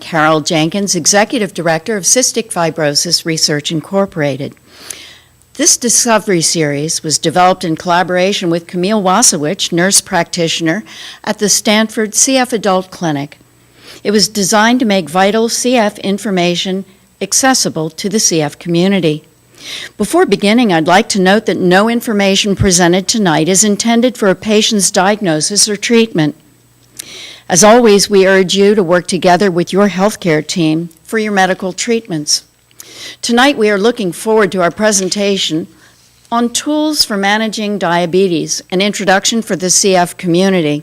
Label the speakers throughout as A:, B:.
A: Carol Jenkins, Executive Director of Cystic Fibrosis Research Incorporated. This Discovery Series was developed in collaboration with Camille Wasowich, nurse practitioner at the Stanford CF Adult Clinic. It was designed to make vital CF information accessible to the CF community. Before beginning, I'd like to note that no information presented tonight is intended for a patient's diagnosis or treatment. As always, we urge you to work together with your healthcare team for your medical treatments. Tonight, we are looking forward to our presentation on tools for managing diabetes, an introduction for the CF community.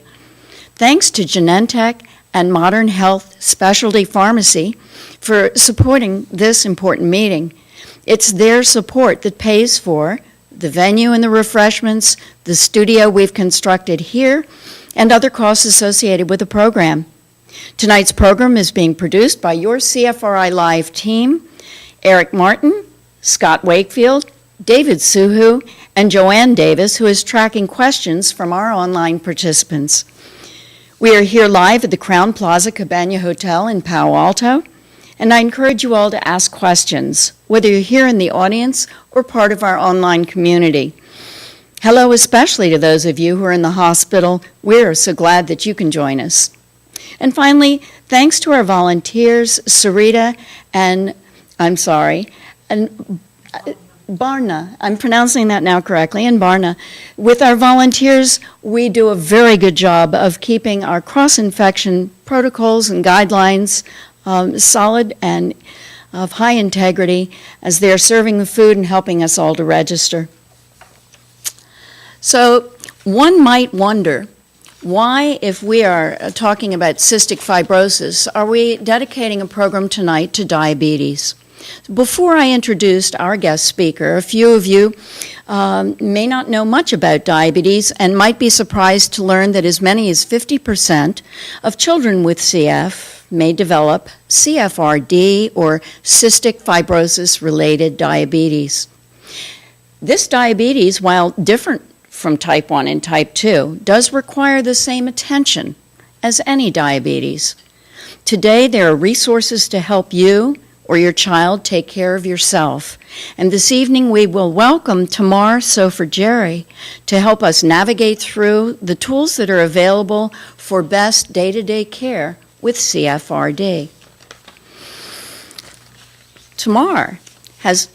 A: Thanks to Genentech and Modern Health Specialty Pharmacy for supporting this important meeting. It's their support that pays for the venue and the refreshments, the studio we've constructed here, and other costs associated with the program. Tonight's program is being produced by your CFRI Live team, Eric Martin, Scott Wakefield, David Suhu, and Joanne Davis, who is tracking questions from our online participants. We are here live at the Crown Plaza Cabana Hotel in Palo Alto, and I encourage you all to ask questions, whether you're here in the audience or part of our online community. Hello especially to those of you who are in the hospital. We're so glad that you can join us. And finally, thanks to our volunteers, Sarita and Barna. I'm pronouncing that now correctly, and Barna. With our volunteers, we do a very good job of keeping our cross-infection protocols and guidelines solid and of high integrity as they're serving the food and helping us all to register. So one might wonder, why, if we are talking about cystic fibrosis, are we dedicating a program tonight to diabetes? Before I introduced our guest speaker, a few of you may not know much about diabetes and might be surprised to learn that as many as 50% of children with CF may develop CFRD, or cystic fibrosis-related diabetes. This diabetes, while different from type 1 and type 2, does require the same attention as any diabetes. Today, there are resources to help you or your child take care of yourself. And this evening, we will welcome Tamar Sofer-Geri to help us navigate through the tools that are available for best day-to-day care with CFRD. Tamar has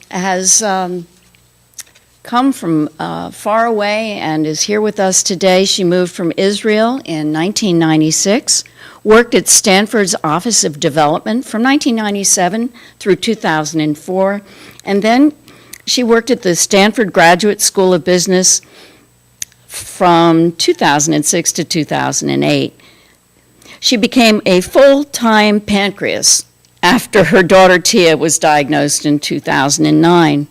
A: come from far away and is here with us today. She moved from Israel in 1996, worked at Stanford's Office of Development from 1997 through 2004, and then she worked at the Stanford Graduate School of Business from 2006 to 2008. She became a full-time pancreas after her daughter Tia was diagnosed in 2009.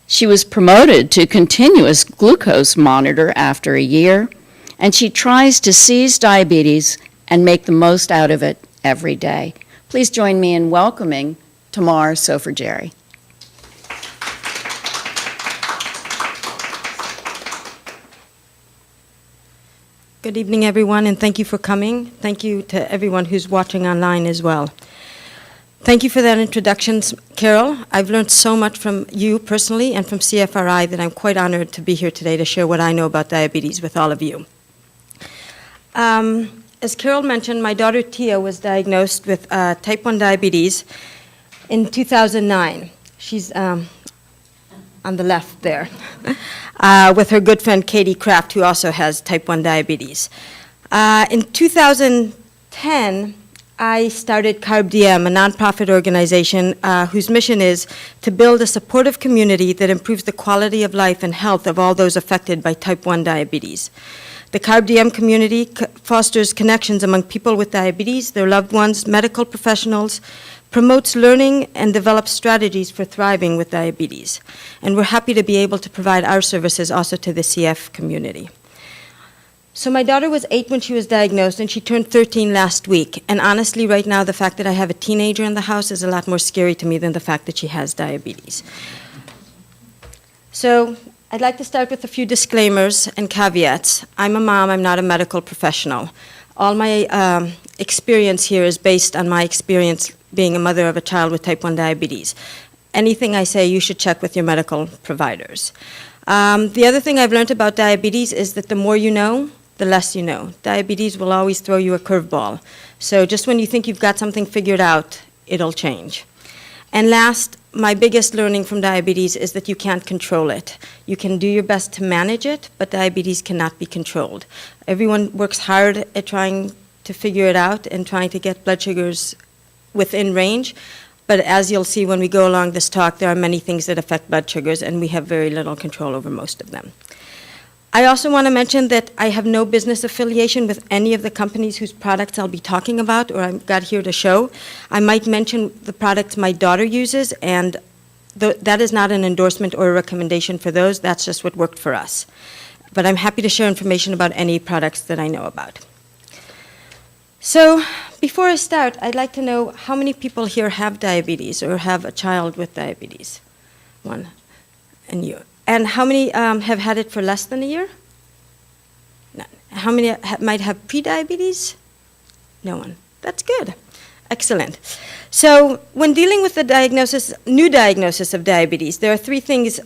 A: She was promoted to continuous glucose monitor after a year, and she tries to seize diabetes and make the most out of it every day. Please join me in welcoming Tamar Sofer-Geri.
B: Good evening, everyone, and thank you for coming. Thank you to everyone who's watching online as well. Thank you for that introduction, Carol. I've learned so much from you personally and from CFRI that I'm quite honored to be here today to share what I know about diabetes with all of you. As Carol mentioned, my daughter Tia was diagnosed with type 1 diabetes in 2009. She's on the left there, with her good friend Katie Kraft, who also has type 1 diabetes. In 2010, I started Carb, a nonprofit organization whose mission is to build a supportive community that improves the quality of life and health of all those affected by type 1 diabetes. The Carb community fosters connections among people with diabetes, their loved ones, medical professionals, promotes learning, and develops strategies for thriving with diabetes. And we're happy to be able to provide our services also to the CF community. So my daughter was 8 when she was diagnosed, and she turned 13 last week. And honestly, right now, the fact that I have a teenager in the house is a lot more scary to me than the fact that she has diabetes. So I'd like to start with a few disclaimers and caveats. I'm a mom, I'm not a medical professional. All my experience here is based on my experience being a mother of a child with type 1 diabetes. Anything I say, you should check with your medical providers. The other thing I've learned about diabetes is that the more you know, the less you know. Diabetes will always throw you a curveball. So just when you think you've got something figured out, it'll change. And last, my biggest learning from diabetes is that you can't control it. You can do your best to manage it, but diabetes cannot be controlled. Everyone works hard at trying to figure it out and trying to get blood sugars within range. But as you'll see when we go along this talk, there are many things that affect blood sugars, and we have very little control over most of them. I also want to mention that I have no business affiliation with any of the companies whose products I'll be talking about or I've got here to show. I might mention the products my daughter uses, and that is not an endorsement or a recommendation for those. That's just what worked for us. But I'm happy to share information about any products that I know about. So before I start, I'd like to know how many people here have diabetes or have a child with diabetes? One. And you. And how many have had it for less than a year? None. How many might have prediabetes? No one. That's good. Excellent. So when dealing with the new diagnosis of diabetes, there are three things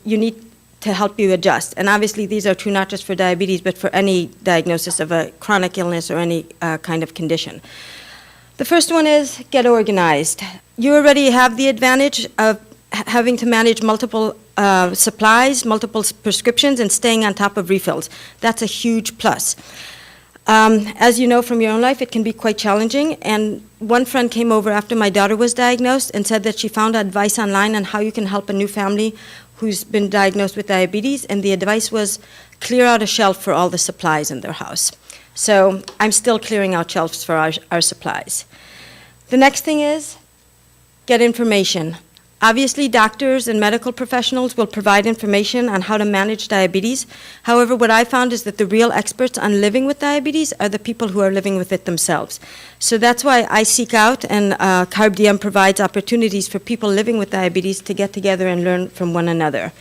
B: you need to help you adjust. And obviously these are true not just for diabetes, but for any diagnosis of a chronic illness or any kind of condition. The first one is get organized. You already have the advantage of having to manage multiple supplies, multiple prescriptions, and staying on top of refills. That's a huge plus. As you know from your own life, it can be quite challenging. And one friend came over after my daughter was diagnosed and said that she found advice online on how you can help a new family who's been diagnosed with diabetes. And the advice was clear out a shelf for all the supplies in their house. So I'm still clearing out shelves for our supplies. The next thing is get information. Obviously, doctors and medical professionals will provide information on how to manage diabetes. However, what I found is that the real experts on living with diabetes are the people who are living with it themselves. So that's why I seek out, and Carb DM provides opportunities for people living with diabetes to get together and learn from one another.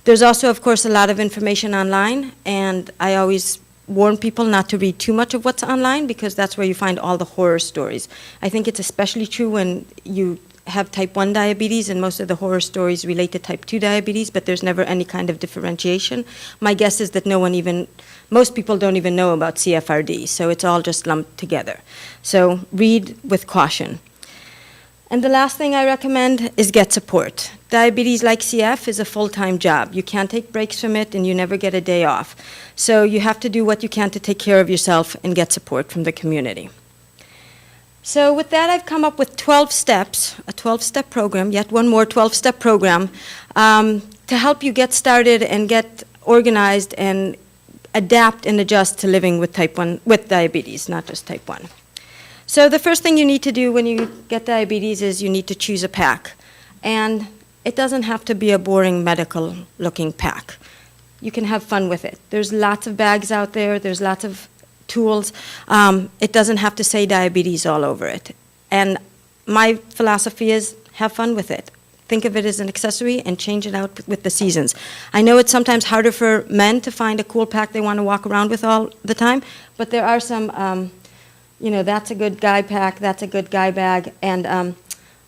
B: There's also, of course, a lot of information online, and I always warn people not to read too much of what's online because that's where you find all the horror stories. I think it's especially true when you have type 1 diabetes, and most of the horror stories relate to type 2 diabetes, but there's never any kind of differentiation. My guess is that most people don't even know about CFRD, so it's all just lumped together. So read with caution. And the last thing I recommend is get support. Diabetes, like CF, is a full-time job. You can't take breaks from it, and you never get a day off. So you have to do what you can to take care of yourself and get support from the community. So with that, I've come up with 12 steps, a 12-step program, yet one more 12-step program, to help you get started and get organized and adapt and adjust to living with with diabetes, not just type 1. So the first thing you need to do when you get diabetes is you need to choose a pack. And it doesn't have to be a boring medical-looking pack. You can have fun with it. There's lots of bags out there. There's lots of tools. It doesn't have to say diabetes all over it. And my philosophy is have fun with it. Think of it as an accessory and change it out with the seasons. I know it's sometimes harder for men to find a cool pack they want to walk around with all the time, but there are some, that's a good guy pack, that's a good guy bag, and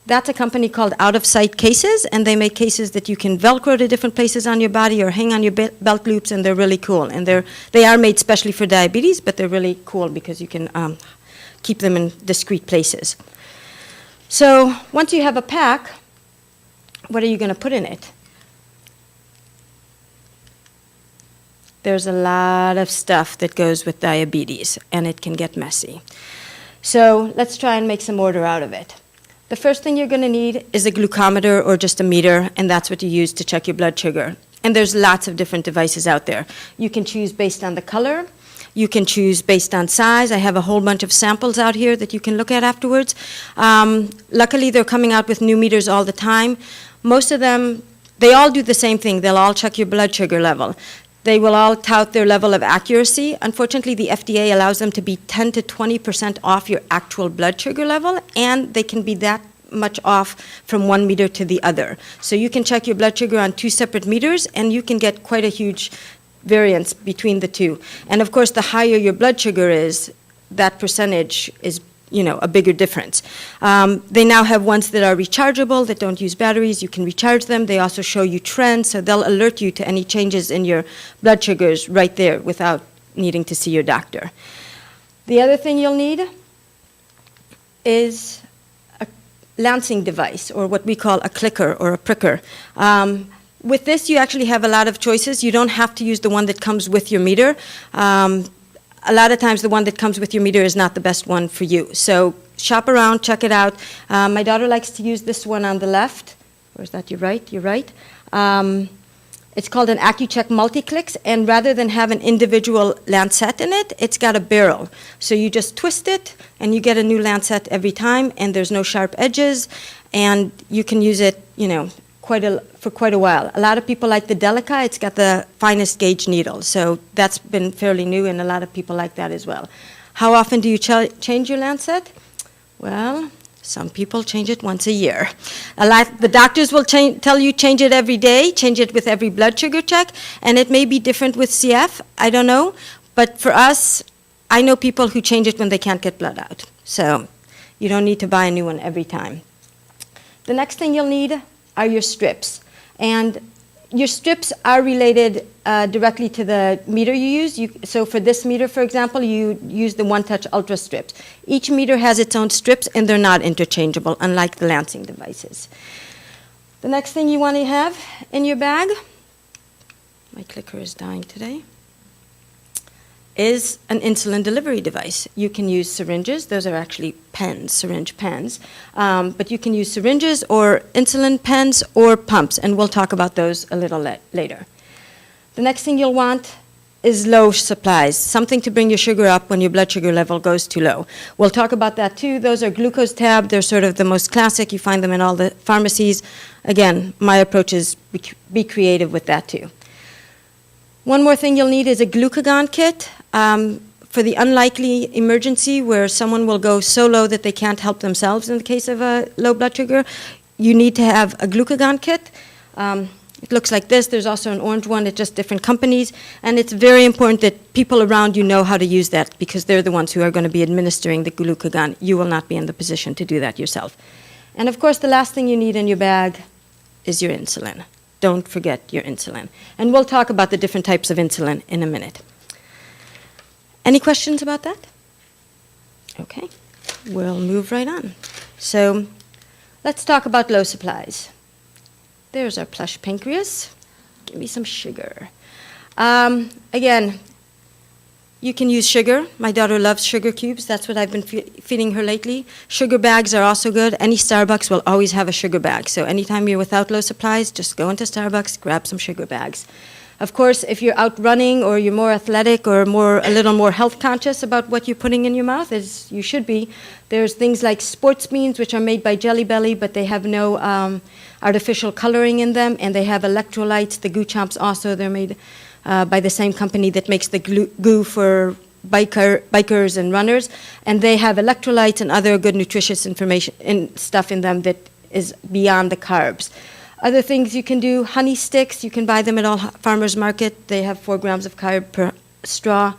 B: that's a company called Out of Sight Cases, and they make cases that you can Velcro to different places on your body or hang on your belt loops, and they're really cool. And they are made specially for diabetes, but they're really cool because you can keep them in discrete places. So once you have a pack, what are you going to put in it? There's a lot of stuff that goes with diabetes, and it can get messy. So let's try and make some order out of it. The first thing you're going to need is a glucometer or just a meter, and that's what you use to check your blood sugar. And there's lots of different devices out there. You can choose based on the color. You can choose based on size. I have a whole bunch of samples out here that you can look at afterwards. Luckily, they're coming out with new meters all the time. Most of them, they all do the same thing. They'll all check your blood sugar level. They will all tout their level of accuracy. Unfortunately, the FDA allows them to be 10 to 20% off your actual blood sugar level, and they can be that much off from one meter to the other. So you can check your blood sugar on 2 separate meters, and you can get quite a huge variance between the two. And of course, the higher your blood sugar is, that percentage is a bigger difference. They now have ones that are rechargeable, that don't use batteries. You can recharge them. They also show you trends, so they'll alert you to any changes in your blood sugars right there without needing to see your doctor. The other thing you'll need is a lancing device, or what we call a clicker or a pricker. With this, you actually have a lot of choices. You don't have to use the one that comes with your meter. A lot of times the one that comes with your meter is not the best one for you. So shop around, check it out. My daughter likes to use this one on the left. Or is that your right? You're right. It's called an AccuCheck Multiclicks, and rather than have an individual lancet in it, it's got a barrel. So you just twist it, and you get a new lancet every time, and there's no sharp edges, and you can use it, for quite a while. A lot of people like the Delica. It's got the finest gauge needle, so that's been fairly new, and a lot of people like that as well. How often do you change your lancet? Well, some people change it once a year. The doctors will tell you change it every day, change it with every blood sugar check, and it may be different with CF, I don't know. But for us, I know people who change it when they can't get blood out. So you don't need to buy a new one every time. The next thing you'll need are your strips. And your strips are related directly to the meter you use. So for this meter, for example, you use the One Touch Ultra strips. Each meter has its own strips, and they're not interchangeable, unlike the lancing devices. The next thing you want to have in your bag, my clicker is dying today, is an insulin delivery device. You can use syringes. Those are actually pens, syringe pens. But you can use syringes or insulin pens or pumps, and we'll talk about those a little later. The next thing you'll want is low supplies, something to bring your sugar up when your blood sugar level goes too low. We'll talk about that too. Those are glucose tab. They're sort of the most classic. You find them in all the pharmacies. Again, my approach is be creative with that too. One more thing you'll need is a glucagon kit. For the unlikely emergency where someone will go so low that they can't help themselves in the case of a low blood sugar, you need to have a glucagon kit. It looks like this. There's also an orange one at just different companies. And it's very important that people around you know how to use that, because they're the ones who are going to be administering the glucagon. You will not be in the position to do that yourself. And of course, the last thing you need in your bag is your insulin. Don't forget your insulin. And we'll talk about the different types of insulin in a minute. Any questions about that? Okay, we'll move right on. So let's talk about low supplies. There's our plush pancreas. Give me some sugar. Again, you can use sugar. My daughter loves sugar cubes. That's what I've been feeding her lately. Sugar bags are also good. Any Starbucks will always have a sugar bag. So anytime you're without low supplies, just go into Starbucks, grab some sugar bags. Of course, if you're out running or you're more athletic or a little more health conscious about what you're putting in your mouth, as you should be, there's things like sports beans, which are made by Jelly Belly, but they have no artificial coloring in them, and they have electrolytes. The Goo Chomps also, they're made by the same company that makes the goo for bikers and runners, and they have electrolytes and other good nutritious information and stuff in them that is beyond the carbs. Other things you can do, honey sticks, you can buy them at all farmers market. They have 4 grams of carb per straw.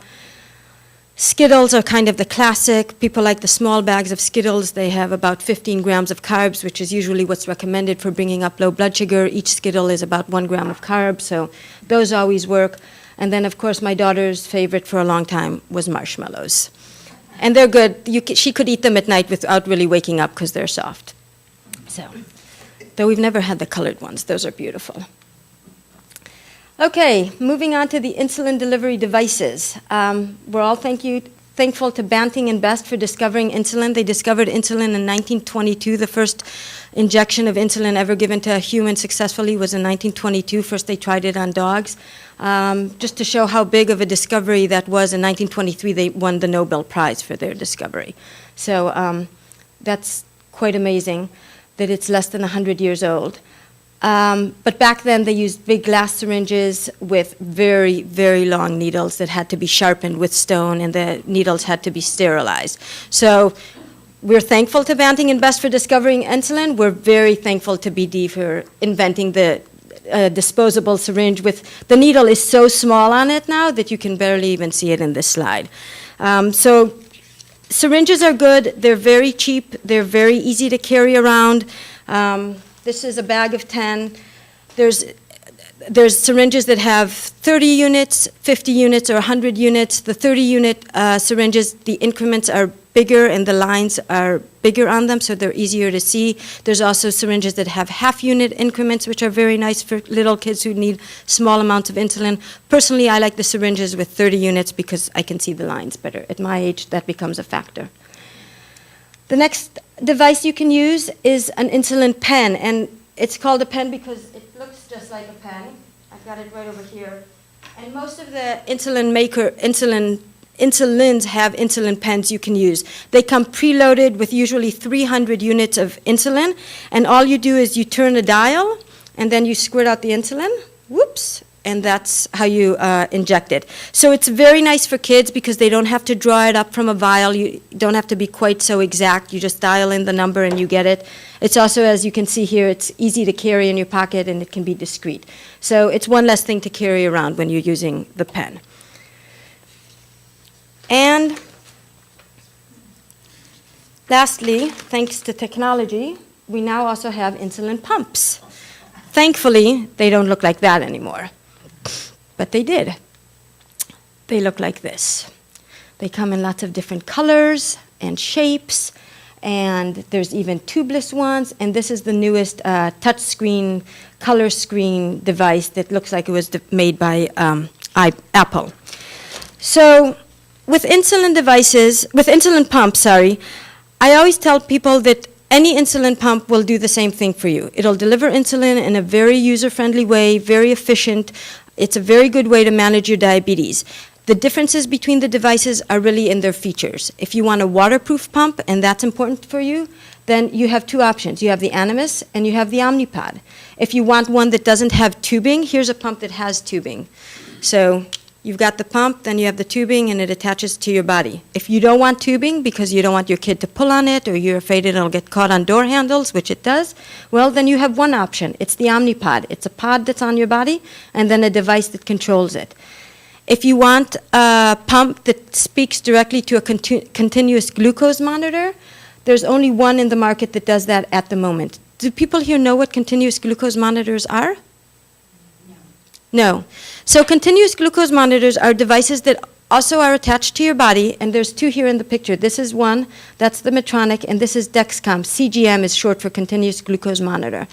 B: Skittles are kind of the classic. People like the small bags of Skittles. They have about 15 grams of carbs, which is usually what's recommended for bringing up low blood sugar. Each Skittle is about 1 gram of carbs, so those always work. And then, of course, my daughter's favorite for a long time was marshmallows. And they're good. She could eat them at night without really waking up because they're soft. So, though we've never had the colored ones. Those are beautiful. Okay, moving on to the insulin delivery devices. We're all thankful to Banting and Best for discovering insulin. They discovered insulin in 1922. The first injection of insulin ever given to a human successfully was in 1922. First they tried it on dogs. Just to show how big of a discovery that was, in 1923 they won the Nobel Prize for their discovery. So that's quite amazing that it's less than 100 years old. But back then they used big glass syringes with very, very long needles that had to be sharpened with stone, and the needles had to be sterilized. So we're thankful to Banting and Best for discovering insulin. We're very thankful to BD for inventing the disposable syringe with, the needle is so small on it now that you can barely even see it in this slide. So syringes are good. They're very cheap. They're very easy to carry around. This is a bag of 10. There's syringes that have 30 units, 50 units, or 100 units. The 30-unit syringes, the increments are bigger and the lines are bigger on them, so they're easier to see. There's also syringes that have half-unit increments, which are very nice for little kids who need small amounts of insulin. Personally, I like the syringes with 30 units because I can see the lines better. At my age, that becomes a factor. The next device you can use is an insulin pen, and it's called a pen because it looks just like a pen. I've got it right over here. And most of the insulins have insulin pens you can use. They come preloaded with usually 300 units of insulin, and all you do is you turn a dial, and then you squirt out the insulin, whoops, and that's how you inject it. So it's very nice for kids because they don't have to draw it up from a vial. You don't have to be quite so exact. You just dial in the number and you get it. It's also, as you can see here, it's easy to carry in your pocket and it can be discreet. So it's one less thing to carry around when you're using the pen. And lastly, thanks to technology, we now also have insulin pumps. Thankfully, they don't look like that anymore. But they did. They look like this. They come in lots of different colors and shapes, and there's even tubeless ones, and this is the newest touch screen, color screen device that looks like it was made by Apple. So with insulin pumps, I always tell people that any insulin pump will do the same thing for you. It'll deliver insulin in a very user-friendly way, very efficient. It's a very good way to manage your diabetes. The differences between the devices are really in their features. If you want a waterproof pump, and that's important for you, then you have two options. You have the Animas and you have the Omnipod. If you want one that doesn't have tubing, here's a pump that has tubing. So you've got the pump, then you have the tubing, and it attaches to your body. If you don't want tubing because you don't want your kid to pull on it or you're afraid it'll get caught on door handles, which it does, well, then you have one option. It's the Omnipod. It's a pod that's on your body and then a device that controls it. If you want a pump that speaks directly to a continuous glucose monitor, there's only one in the market that does that at the moment. Do people here know what continuous glucose monitors are? No. So continuous glucose monitors are devices that also are attached to your body, and there's two here in the picture. This is one, that's the Medtronic, and this is Dexcom. CGM is short for continuous glucose monitor.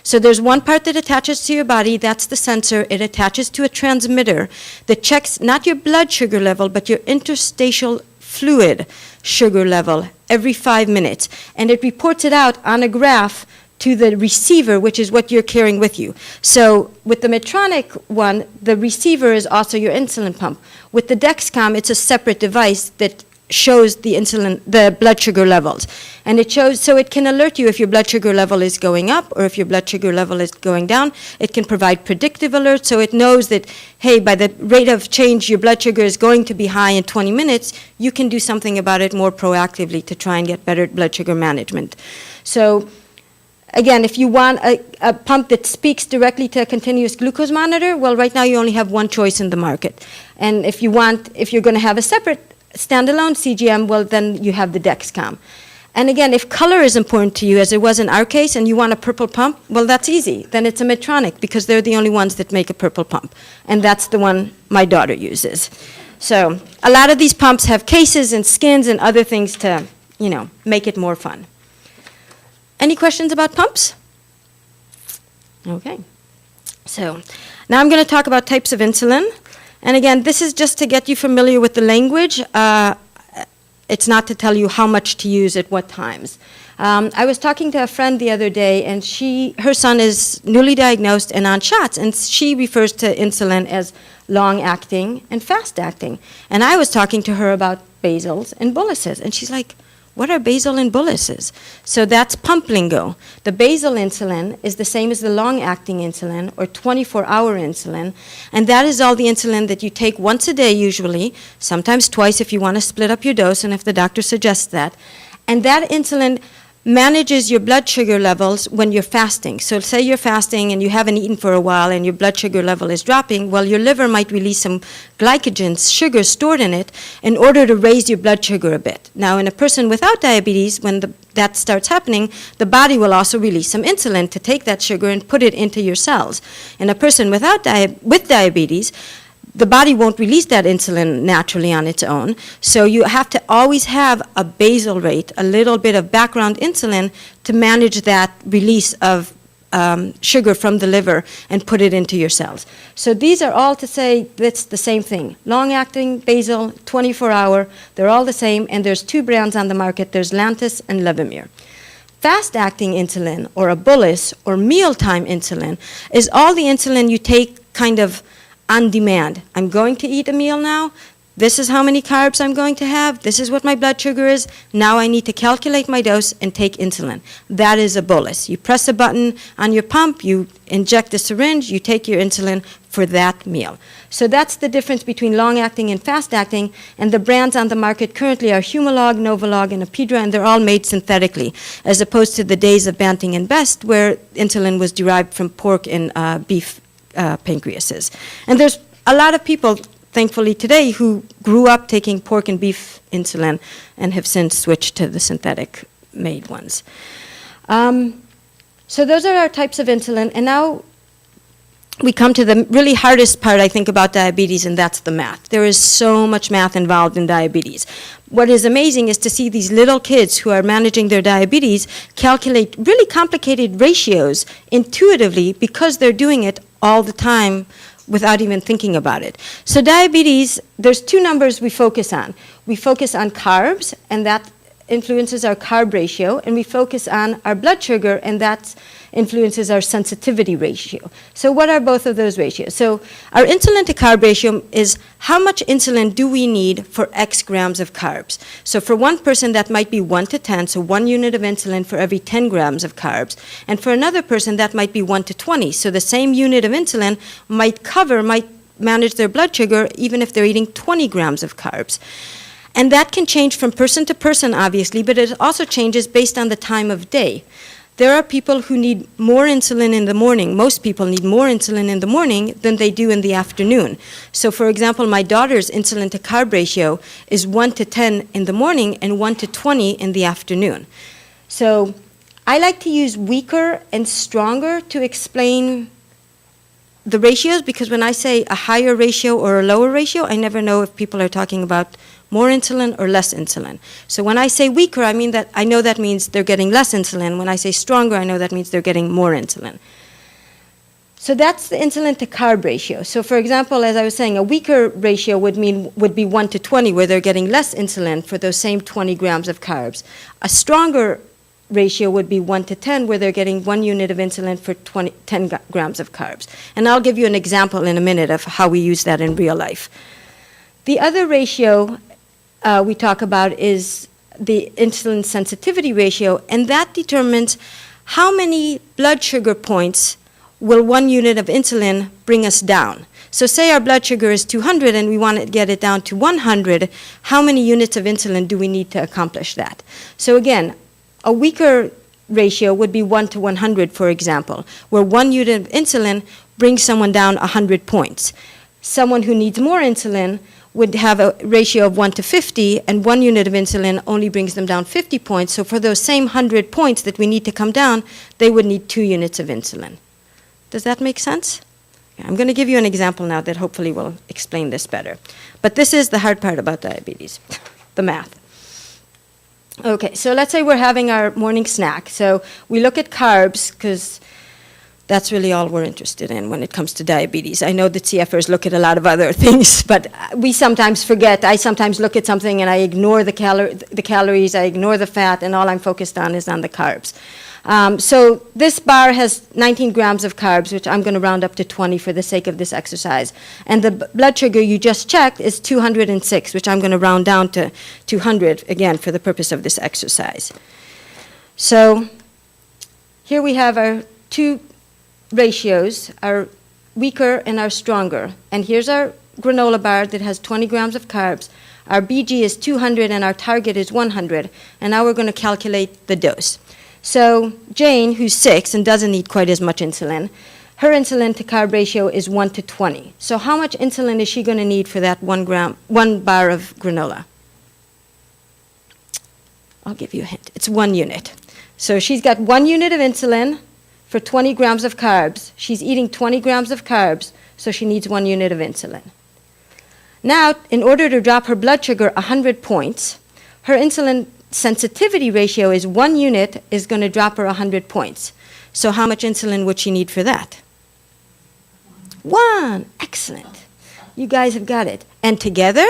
B: So there's one part that attaches to your body, that's the sensor. It attaches to a transmitter that checks not your blood sugar level, but your interstitial fluid sugar level every 5 minutes. And it reports it out on a graph to the receiver, which is what you're carrying with you. So with the Medtronic one, the receiver is also your insulin pump. With the Dexcom, it's a separate device that shows the blood sugar levels. And it shows, so it can alert you if your blood sugar level is going up or if your blood sugar level is going down. It can provide predictive alerts, so it knows that, hey, by the rate of change, your blood sugar is going to be high in 20 minutes. You can do something about it more proactively to try and get better blood sugar management. So again, if you want a pump that speaks directly to a continuous glucose monitor, well, right now you only have one choice in the market. And if you're going to have a separate standalone CGM, well, then you have the Dexcom. And again, if color is important to you, as it was in our case, and you want a purple pump, well, that's easy. Then it's a Medtronic, because they're the only ones that make a purple pump. And that's the one my daughter uses. So a lot of these pumps have cases and skins and other things to, make it more fun. Any questions about pumps? Okay. So now I'm going to talk about types of insulin. And again, this is just to get you familiar with the language. It's not to tell you how much to use at what times. I was talking to a friend the other day, and her son is newly diagnosed and on shots, and she refers to insulin as long-acting and fast-acting. And I was talking to her about basals and boluses, and she's like, what are basal and boluses? So that's pump lingo. The basal insulin is the same as the long-acting insulin, or 24-hour insulin, and that is all the insulin that you take once a day usually, sometimes twice if you want to split up your dose and if the doctor suggests that. And that insulin manages your blood sugar levels when you're fasting. So say you're fasting and you haven't eaten for a while and your blood sugar level is dropping, well, your liver might release some glycogen, sugar stored in it, in order to raise your blood sugar a bit. Now, in a person without diabetes, when that starts happening, the body will also release some insulin to take that sugar and put it into your cells. In a person with diabetes, the body won't release that insulin naturally on its own, so you have to always have a basal rate, a little bit of background insulin to manage that release of sugar from the liver and put it into your cells. So these are all to say it's the same thing. Long-acting, basal, 24-hour, they're all the same, and there's two brands on the market. There's Lantus and Levemir. Fast-acting insulin, or a bolus, or mealtime insulin, is all the insulin you take kind of on demand. I'm going to eat a meal now. This is how many carbs I'm going to have. This is what my blood sugar is. Now I need to calculate my dose and take insulin. That is a bolus. You press a button on your pump, you inject a syringe, you take your insulin for that meal. So that's the difference between long-acting and fast-acting, and the brands on the market currently are Humalog, Novolog, and Apidra, and they're all made synthetically, as opposed to the days of Banting and Best, where insulin was derived from pork and beef pancreases. And there's a lot of people, thankfully today, who grew up taking pork and beef insulin and have since switched to the synthetic made ones. So those are our types of insulin, and now we come to the really hardest part, I think, about diabetes, and that's the math. There is so much math involved in diabetes. What is amazing is to see these little kids who are managing their diabetes calculate really complicated ratios intuitively because they're doing it all the time without even thinking about it. So diabetes, there's two numbers we focus on. We focus on carbs, and that influences our carb ratio, and we focus on our blood sugar, and that influences our sensitivity ratio. So what are both of those ratios? So our insulin to carb ratio is how much insulin do we need for X grams of carbs. So for one person that might be 1 to 10, so 1 unit of insulin for every 10 grams of carbs. And for another person that might be 1 to 20, so the same unit of insulin might manage their blood sugar even if they're eating 20 grams of carbs. And that can change from person to person, obviously, but it also changes based on the time of day. There are people who need more insulin in the morning. Most people need more insulin in the morning than they do in the afternoon. So, for example, my daughter's insulin to carb ratio is 1 to 10 in the morning and 1 to 20 in the afternoon. So I like to use weaker and stronger to explain the ratios, because when I say a higher ratio or a lower ratio, I never know if people are talking about more insulin or less insulin. So when I say weaker, I mean that I know that means they're getting less insulin. When I say stronger, I know that means they're getting more insulin. So that's the insulin to carb ratio. So for example, as I was saying, a weaker ratio would be 1 to 20, where they're getting less insulin for those same 20 grams of carbs. A stronger ratio would be 1 to 10, where they're getting 1 unit of insulin for 10 grams of carbs. And I'll give you an example in a minute of how we use that in real life. The other ratio we talk about is the insulin sensitivity ratio, and that determines how many blood sugar points will 1 unit of insulin bring us down. So say our blood sugar is 200 and we want to get it down to 100, how many units of insulin do we need to accomplish that? So again, a weaker ratio would be 1 to 100, for example, where 1 unit of insulin brings someone down 100 points. Someone who needs more insulin would have a ratio of 1 to 50, and 1 unit of insulin only brings them down 50 points. So for those same 100 points that we need to come down, they would need 2 units of insulin. Does that make sense? I'm going to give you an example now that hopefully will explain this better. But this is the hard part about diabetes, the math. Okay, so let's say we're having our morning snack. So we look at carbs, because that's really all we're interested in when it comes to diabetes. I know that CFers look at a lot of other things, but we sometimes forget. I sometimes look at something and I ignore the calories, I ignore the fat, and all I'm focused on is on the carbs. So this bar has 19 grams of carbs, which I'm going to round up to 20 for the sake of this exercise. And the blood sugar you just checked is 206, which I'm going to round down to 200, again, for the purpose of this exercise. So here we have our two ratios, our weaker and our stronger. And here's our granola bar that has 20 grams of carbs. Our BG is 200 and our target is 100. And now we're going to calculate the dose. So Jane, who's 6 and doesn't need quite as much insulin, her insulin to carb ratio is 1 to 20. So how much insulin is she going to need for that 1 bar of granola? I'll give you a hint. It's 1 unit. So she's got 1 unit of insulin for 20 grams of carbs. She's eating 20 grams of carbs, so she needs 1 unit of insulin. Now, in order to drop her blood sugar 100 points, her insulin sensitivity ratio is 1 unit is going to drop her 100 points. So how much insulin would she need for that? 1. Excellent. You guys have got it. And together?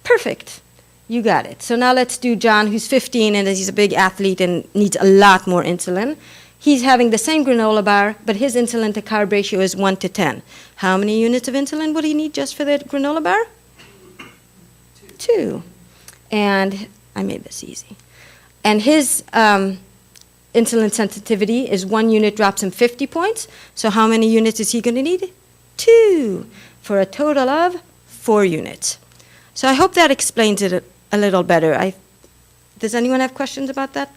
B: Perfect. You got it. So now let's do John, who's 15, and he's a big athlete and needs a lot more insulin. He's having the same granola bar, but his insulin to carb ratio is 1 to 10. How many units of insulin would he need just for the granola bar? 2. And I made this easy. And his insulin sensitivity is 1 unit drops him 50 points. So how many units is he going to need? 2, for a total of 4 units. So I hope that explains it a little better. Does anyone have questions about that?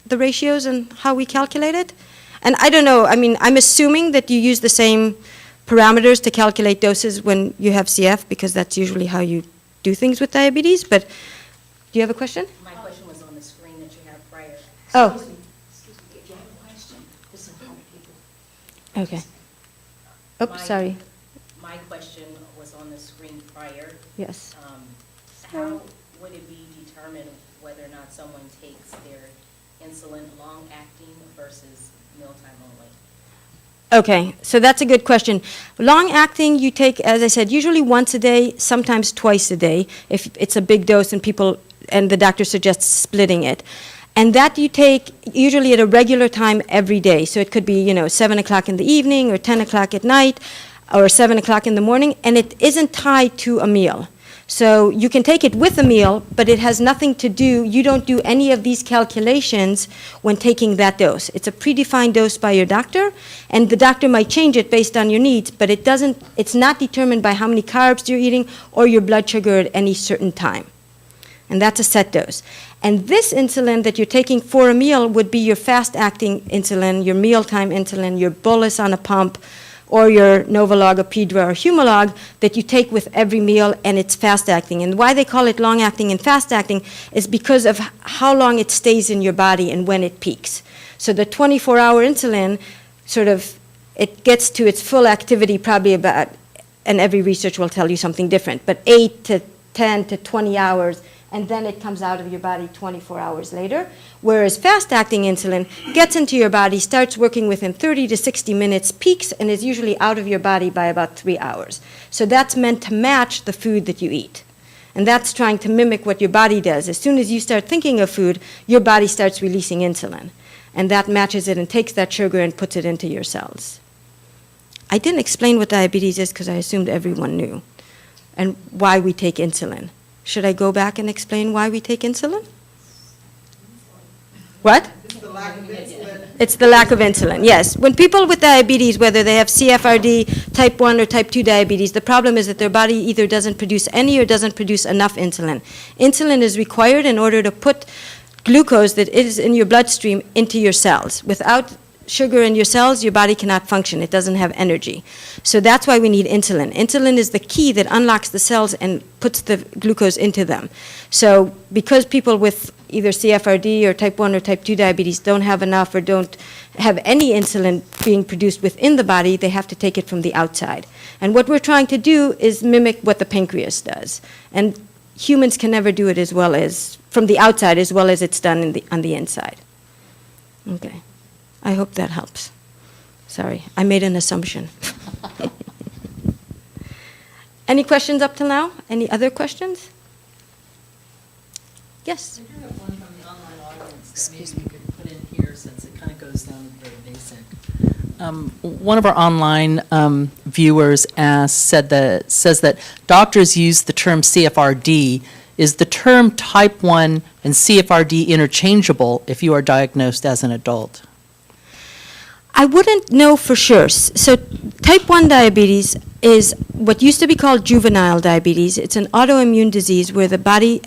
B: The ratios and how we calculate it? And I don't know, I mean, I'm assuming that you use the same parameters to calculate doses when you have CF, because that's usually how you do things with diabetes, but do you have a question?
C: My question was on the screen that you have prior.
B: Oh.
C: Excuse me, if you have a question, this will help people.
B: Okay. Oh, sorry.
C: My question was on the screen prior.
B: Yes.
C: How would it be determined whether or not someone takes their insulin long-acting versus mealtime only?
B: Okay, so that's a good question. Long-acting, you take, as I said, usually once a day, sometimes twice a day, if it's a big dose and the doctor suggests splitting it. And that you take usually at a regular time every day. So it could be, 7 o'clock in the evening or 10 o'clock at night or 7 o'clock in the morning, and it isn't tied to a meal. So you can take it with a meal, but it has nothing to do, you don't do any of these calculations when taking that dose. It's a predefined dose by your doctor, and the doctor might change it based on your needs, but it's not determined by how many carbs you're eating or your blood sugar at any certain time. And that's a set dose. And this insulin that you're taking for a meal would be your fast-acting insulin, your mealtime insulin, your bolus on a pump, or your Novolog, Apidra, or Humalog that you take with every meal, and it's fast-acting. And why they call it long-acting and fast-acting is because of how long it stays in your body and when it peaks. So the 24-hour insulin, it gets to its full activity probably about, and every research will tell you something different, but 8 to 10 to 20 hours, and then it comes out of your body 24 hours later. Whereas fast-acting insulin gets into your body, starts working within 30 to 60 minutes, peaks, and is usually out of your body by about 3 hours. So that's meant to match the food that you eat. And that's trying to mimic what your body does. As soon as you start thinking of food, your body starts releasing insulin. And that matches it and takes that sugar and puts it into your cells. I didn't explain what diabetes is because I assumed everyone knew, and why we take insulin. Should I go back and explain why we take insulin? What?
D: It's the lack of insulin.
B: It's the lack of insulin, yes. When people with diabetes, whether they have CFRD, type 1 or type 2 diabetes, the problem is that their body either doesn't produce any or doesn't produce enough insulin. Insulin is required in order to put glucose that is in your bloodstream into your cells. Without sugar in your cells, your body cannot function. It doesn't have energy. So that's why we need insulin. Insulin is the key that unlocks the cells and puts the glucose into them. So because people with either CFRD or type 1 or type 2 diabetes don't have enough or don't have any insulin being produced within the body, they have to take it from the outside. And what we're trying to do is mimic what the pancreas does. And humans can never do it as well as, from the outside, as well as it's done on the inside. Okay. I hope that helps. Sorry, I made an assumption. Any questions up till now? Any other questions? Yes?
E: I do have one from the online audience that maybe we could put in here since it kind of goes down to the very basic. One of our online viewers says that doctors use the term CFRD. Is the term type 1 and CFRD interchangeable if you are diagnosed as an adult?
B: I wouldn't know for sure. So type 1 diabetes is what used to be called juvenile diabetes. It's an autoimmune disease where the body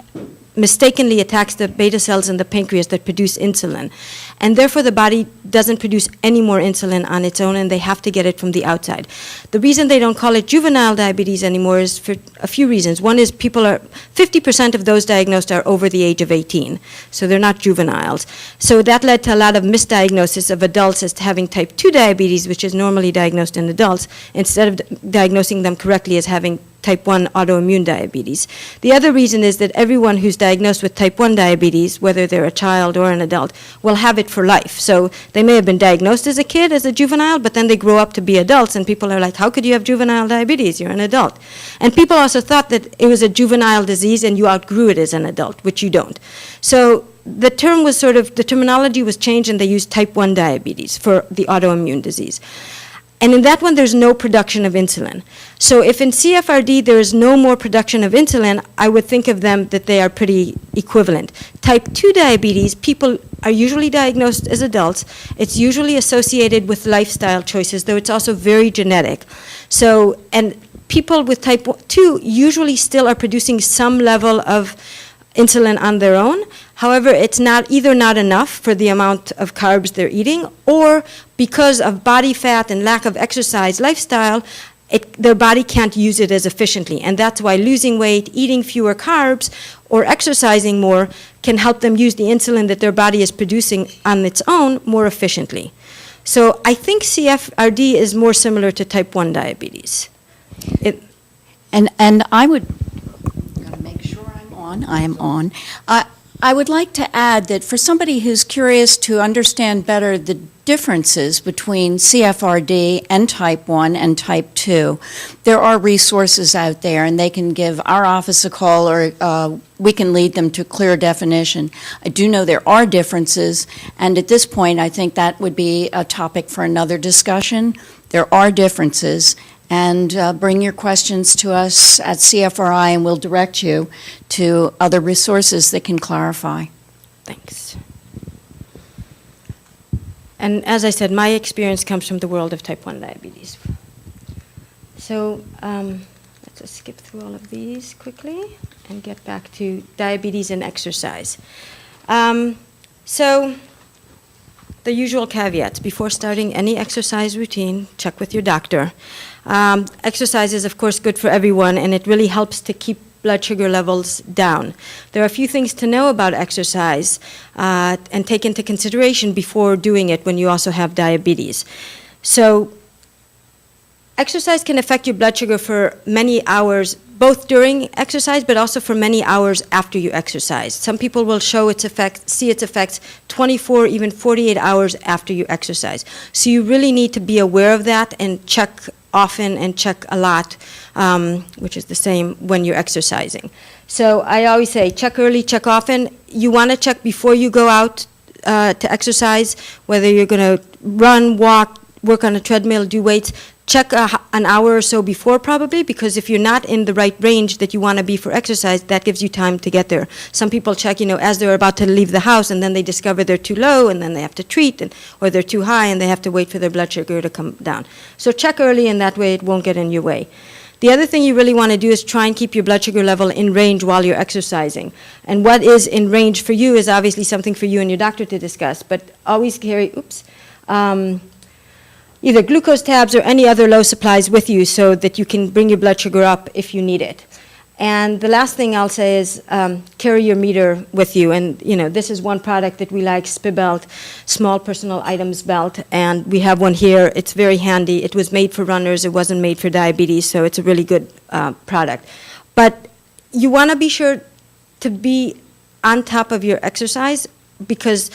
B: mistakenly attacks the beta cells in the pancreas that produce insulin. And therefore the body doesn't produce any more insulin on its own, and they have to get it from the outside. The reason they don't call it juvenile diabetes anymore is for a few reasons. One is 50% of those diagnosed are over the age of 18, so they're not juveniles. So that led to a lot of misdiagnosis of adults as having type 2 diabetes, which is normally diagnosed in adults, instead of diagnosing them correctly as having type 1 autoimmune diabetes. The other reason is that everyone who's diagnosed with type 1 diabetes, whether they're a child or an adult, will have it for life. So they may have been diagnosed as a kid, as a juvenile, but then they grow up to be adults, and people are like, how could you have juvenile diabetes? You're an adult. And people also thought that it was a juvenile disease and you outgrew it as an adult, which you don't. So the term was the terminology was changed, and they used type 1 diabetes for the autoimmune disease. And in that one, there's no production of insulin. So if in CFRD there is no more production of insulin, I would think of them that they are pretty equivalent. Type 2 diabetes, people are usually diagnosed as adults. It's usually associated with lifestyle choices, though it's also very genetic. So, and people with type 2 usually still are producing some level of insulin on their own. However, it's either not enough for the amount of carbs they're eating, or because of body fat and lack of exercise lifestyle, their body can't use it as efficiently. And that's why losing weight, eating fewer carbs, or exercising more can help them use the insulin that their body is producing on its own more efficiently. So I think CFRD is more similar to type 1 diabetes.
A: And I would, I'm going to make sure I'm on. I am on. I would like to add that for somebody who's curious to understand better the differences between CFRD and type 1 and type 2, there are resources out there, and they can give our office a call, or we can lead them to clear definition. I do know there are differences, and at this point I think that would be a topic for another discussion. There are differences. And bring your questions to us at CFRI, and we'll direct you to other resources that can clarify.
B: Thanks. And as I said, my experience comes from the world of type 1 diabetes. So let's just skip through all of these quickly and get back to diabetes and exercise. So the usual caveats. Before starting any exercise routine, check with your doctor. Exercise is, of course, good for everyone, and it really helps to keep blood sugar levels down. There are a few things to know about exercise and take into consideration before doing it when you also have diabetes. So exercise can affect your blood sugar for many hours, both during exercise, but also for many hours after you exercise. Some people will see its effects 24, even 48 hours after you exercise. So you really need to be aware of that and check often and check a lot, which is the same when you're exercising. So I always say check early, check often. You want to check before you go out to exercise, whether you're going to run, walk, work on a treadmill, do weights. Check an hour or so before, probably, because if you're not in the right range that you want to be for exercise, that gives you time to get there. Some people check, as they're about to leave the house, and then they discover they're too low, and then they have to treat, or they're too high, and they have to wait for their blood sugar to come down. So check early, and that way it won't get in your way. The other thing you really want to do is try and keep your blood sugar level in range while you're exercising. And what is in range for you is obviously something for you and your doctor to discuss, but always carry, either glucose tabs or any other low supplies with you so that you can bring your blood sugar up if you need it. And the last thing I'll say is carry your meter with you. And, this is one product that we like, Spibelt, Small Personal Items Belt. And we have one here. It's very handy. It was made for runners. It wasn't made for diabetes, so it's a really good product. But you want to be sure to be on top of your exercise, because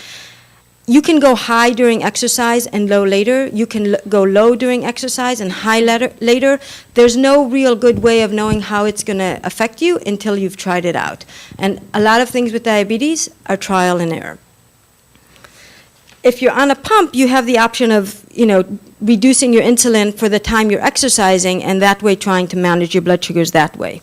B: you can go high during exercise and low later. You can go low during exercise and high later. There's no real good way of knowing how it's going to affect you until you've tried it out. And a lot of things with diabetes are trial and error. If you're on a pump, you have the option of, reducing your insulin for the time you're exercising, and that way trying to manage your blood sugars that way.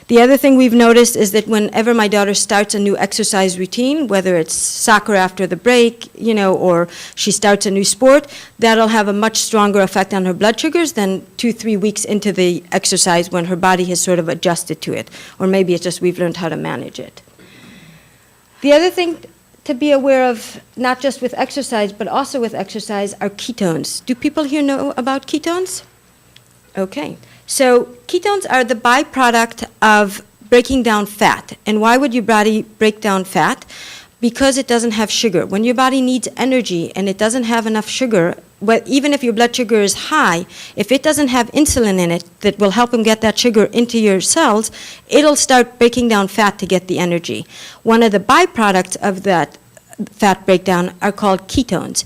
B: The other thing we've noticed is that whenever my daughter starts a new exercise routine, whether it's soccer after the break, or she starts a new sport, that'll have a much stronger effect on her blood sugars than 2-3 weeks into the exercise when her body has sort of adjusted to it. Or maybe it's just we've learned how to manage it. The other thing to be aware of, not just with exercise, but also with exercise, are ketones. Do people here know about ketones? Okay. So ketones are the byproduct of breaking down fat. And why would your body break down fat? Because it doesn't have sugar. When your body needs energy and it doesn't have enough sugar, even if your blood sugar is high, if it doesn't have insulin in it that will help them get that sugar into your cells, it'll start breaking down fat to get the energy. One of the byproducts of that fat breakdown are called ketones.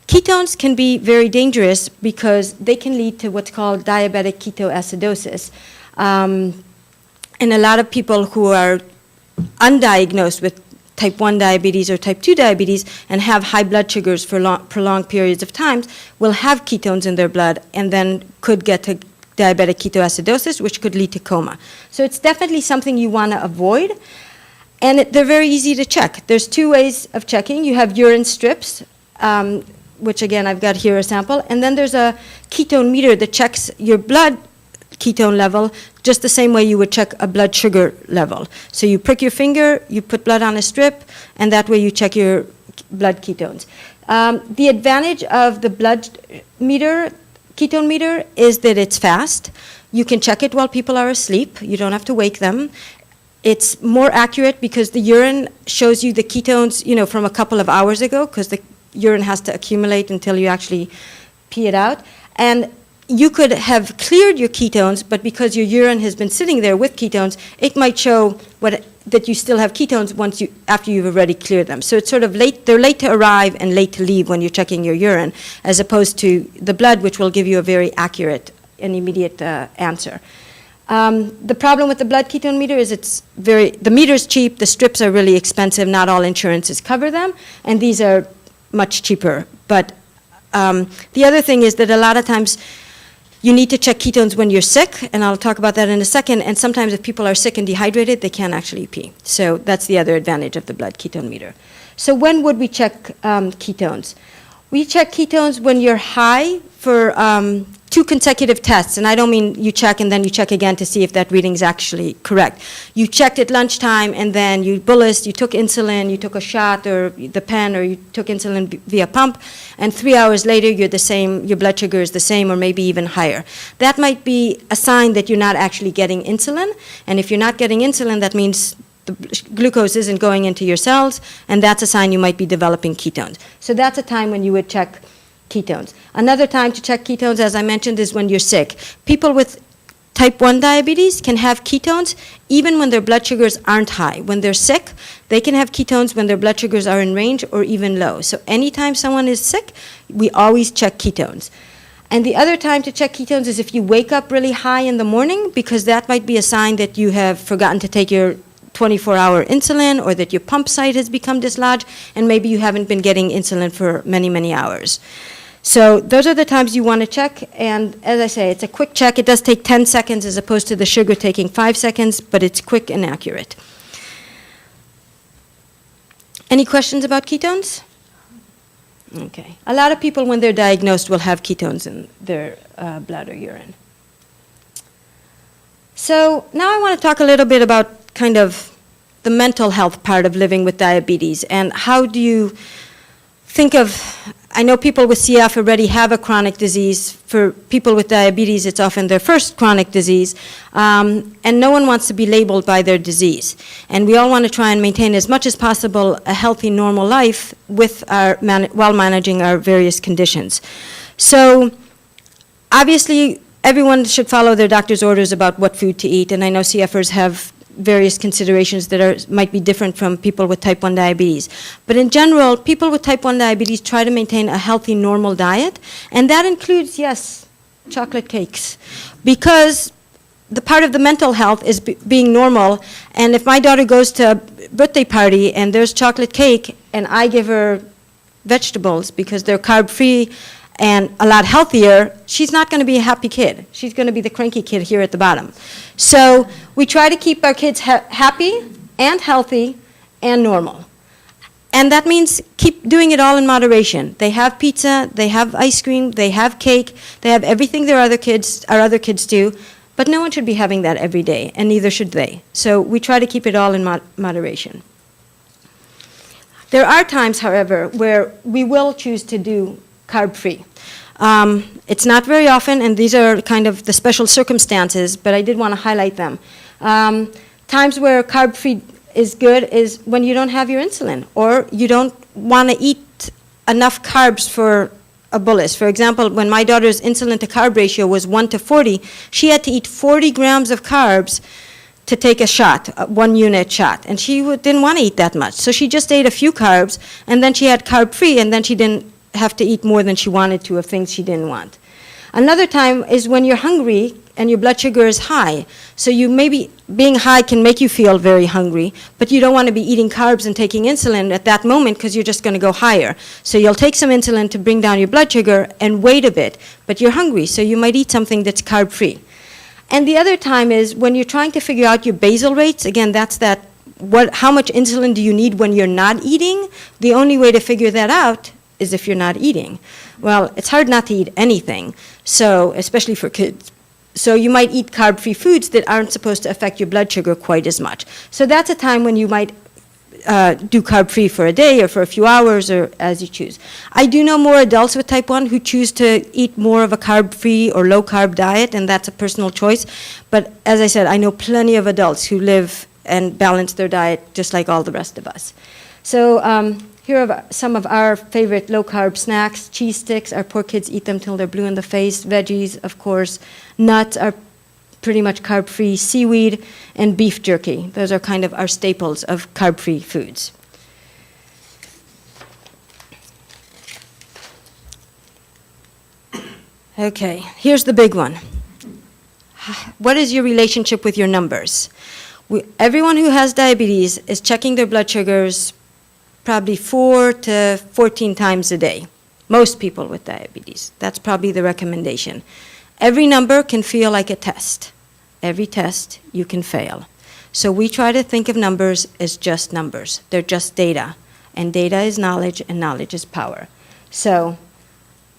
B: Ketones can be very dangerous because they can lead to what's called diabetic ketoacidosis. And a lot of people who are undiagnosed with type 1 diabetes or type 2 diabetes and have high blood sugars for prolonged periods of time will have ketones in their blood and then could get to diabetic ketoacidosis, which could lead to coma. So it's definitely something you want to avoid. And they're very easy to check. There's 2 ways of checking. You have urine strips, which again, I've got here a sample. And then there's a ketone meter that checks your blood ketone level just the same way you would check a blood sugar level. So you prick your finger, you put blood on a strip, and that way you check your blood ketones. The advantage of the blood meter, ketone meter, is that it's fast. You can check it while people are asleep. You don't have to wake them. It's more accurate because the urine shows you the ketones, from a couple of hours ago, because the urine has to accumulate until you actually pee it out. And you could have cleared your ketones, but because your urine has been sitting there with ketones, it might show that you still have ketones after you've already cleared them. So it's sort of late. They're late to arrive and late to leave when you're checking your urine, as opposed to the blood, which will give you a very accurate and immediate answer. The problem with the blood ketone meter is the meter's cheap, the strips are really expensive, not all insurances cover them, and these are much cheaper. But the other thing is that a lot of times you need to check ketones when you're sick, and I'll talk about that in a second, and sometimes if people are sick and dehydrated, they can't actually pee. So that's the other advantage of the blood ketone meter. So when would we check ketones? We check ketones when you're high for 2 consecutive tests, and I don't mean you check and then you check again to see if that reading is actually correct. You checked at lunchtime and then you bullets, you took insulin, you took a shot or the pen, or you took insulin via pump, and 3 hours later you're the same, your blood sugar is the same or maybe even higher. That might be a sign that you're not actually getting insulin, and if you're not getting insulin, that means the glucose isn't going into your cells, and that's a sign you might be developing ketones. So that's a time when you would check ketones. Another time to check ketones, as I mentioned, is when you're sick. People with type 1 diabetes can have ketones even when their blood sugars aren't high. When they're sick, they can have ketones when their blood sugars are in range or even low. So anytime someone is sick, we always check ketones. And the other time to check ketones is if you wake up really high in the morning, because that might be a sign that you have forgotten to take your 24-hour insulin, or that your pump site has become dislodged, and maybe you haven't been getting insulin for many, many hours. So those are the times you want to check, and as I say, it's a quick check. It does take 10 seconds as opposed to the sugar taking 5 seconds, but it's quick and accurate. Any questions about ketones? Okay. A lot of people, when they're diagnosed, will have ketones in their blood or urine. So now I want to talk a little bit about kind of the mental health part of living with diabetes, and how do you think of, I know people with CF already have a chronic disease. For people with diabetes, it's often their first chronic disease, and no one wants to be labeled by their disease. And we all want to try and maintain as much as possible a healthy, normal life with while managing our various conditions. So obviously, everyone should follow their doctor's orders about what food to eat, and I know CFers have various considerations that might be different from people with type 1 diabetes. But in general, people with type 1 diabetes try to maintain a healthy, normal diet, and that includes, yes, chocolate cakes, because the part of the mental health is being normal, and if my daughter goes to a birthday party and there's chocolate cake and I give her vegetables because they're carb-free, and a lot healthier, she's not going to be a happy kid. She's going to be the cranky kid here at the bottom. So we try to keep our kids happy and healthy and normal. And that means keep doing it all in moderation. They have pizza, they have ice cream, they have cake, they have everything our other kids do, but no one should be having that every day, and neither should they. So we try to keep it all in moderation. There are times, however, where we will choose to do carb-free. It's not very often, and these are kind of the special circumstances, but I did want to highlight them. Times where carb-free is good is when you don't have your insulin, or you don't want to eat enough carbs for a bolus. For example, when my daughter's insulin to carb ratio was 1 to 40, she had to eat 40 grams of carbs to take a shot, a 1 unit shot, and she didn't want to eat that much. So she just ate a few carbs, and then she had carb-free, and then she didn't have to eat more than she wanted to of things she didn't want. Another time is when you're hungry and your blood sugar is high. So you maybe being high can make you feel very hungry, but you don't want to be eating carbs and taking insulin at that moment because you're just going to go higher. So you'll take some insulin to bring down your blood sugar and wait a bit, but you're hungry, so you might eat something that's carb-free. And the other time is when you're trying to figure out your basal rates. Again, that's how much insulin do you need when you're not eating? The only way to figure that out is if you're not eating. Well, it's hard not to eat anything, so especially for kids. So you might eat carb-free foods that aren't supposed to affect your blood sugar quite as much. So that's a time when you might do carb-free for a day or for a few hours or as you choose. I do know more adults with type 1 who choose to eat more of a carb-free or low-carb diet, and that's a personal choice. But as I said, I know plenty of adults who live and balance their diet just like all the rest of us. So here are some of our favorite low-carb snacks. Cheese sticks, our poor kids eat them till they're blue in the face. Veggies, of course. Nuts are pretty much carb-free. Seaweed and beef jerky. Those are kind of our staples of carb-free foods. Okay, here's the big one. What is your relationship with your numbers? Everyone who has diabetes is checking their blood sugars probably 4 to 14 times a day. Most people with diabetes. That's probably the recommendation. Every number can feel like a test. Every test you can fail. So we try to think of numbers as just numbers. They're just data. And data is knowledge, and knowledge is power. So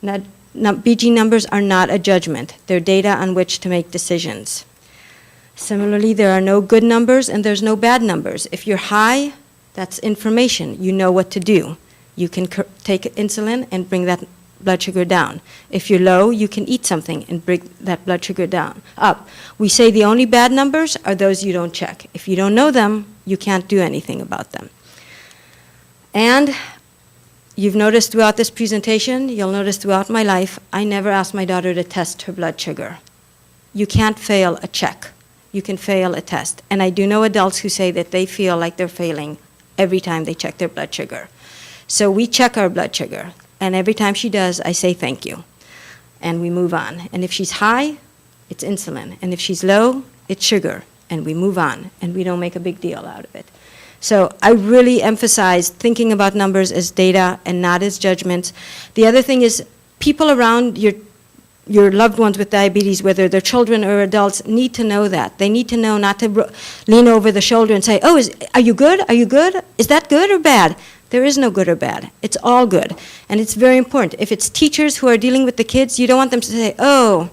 B: BG numbers are not a judgment. They're data on which to make decisions. Similarly, there are no good numbers and there's no bad numbers. If you're high, that's information. You know what to do. You can take insulin and bring that blood sugar down. If you're low, you can eat something and bring that blood sugar down, up. We say the only bad numbers are those you don't check. If you don't know them, you can't do anything about them. And you've noticed throughout this presentation, you'll notice throughout my life, I never asked my daughter to test her blood sugar. You can't fail a check. You can fail a test. And I do know adults who say that they feel like they're failing every time they check their blood sugar. So we check our blood sugar. And every time she does, I say thank you. And we move on. And if she's high, it's insulin. And if she's low, it's sugar. And we move on. And we don't make a big deal out of it. So I really emphasize thinking about numbers as data and not as judgments. The other thing is people around your loved ones with diabetes, whether they're children or adults, need to know that. They need to know not to lean over the shoulder and say, oh, are you good? Are you good? Is that good or bad? There is no good or bad. It's all good. And it's very important. If it's teachers who are dealing with the kids, you don't want them to say, oh,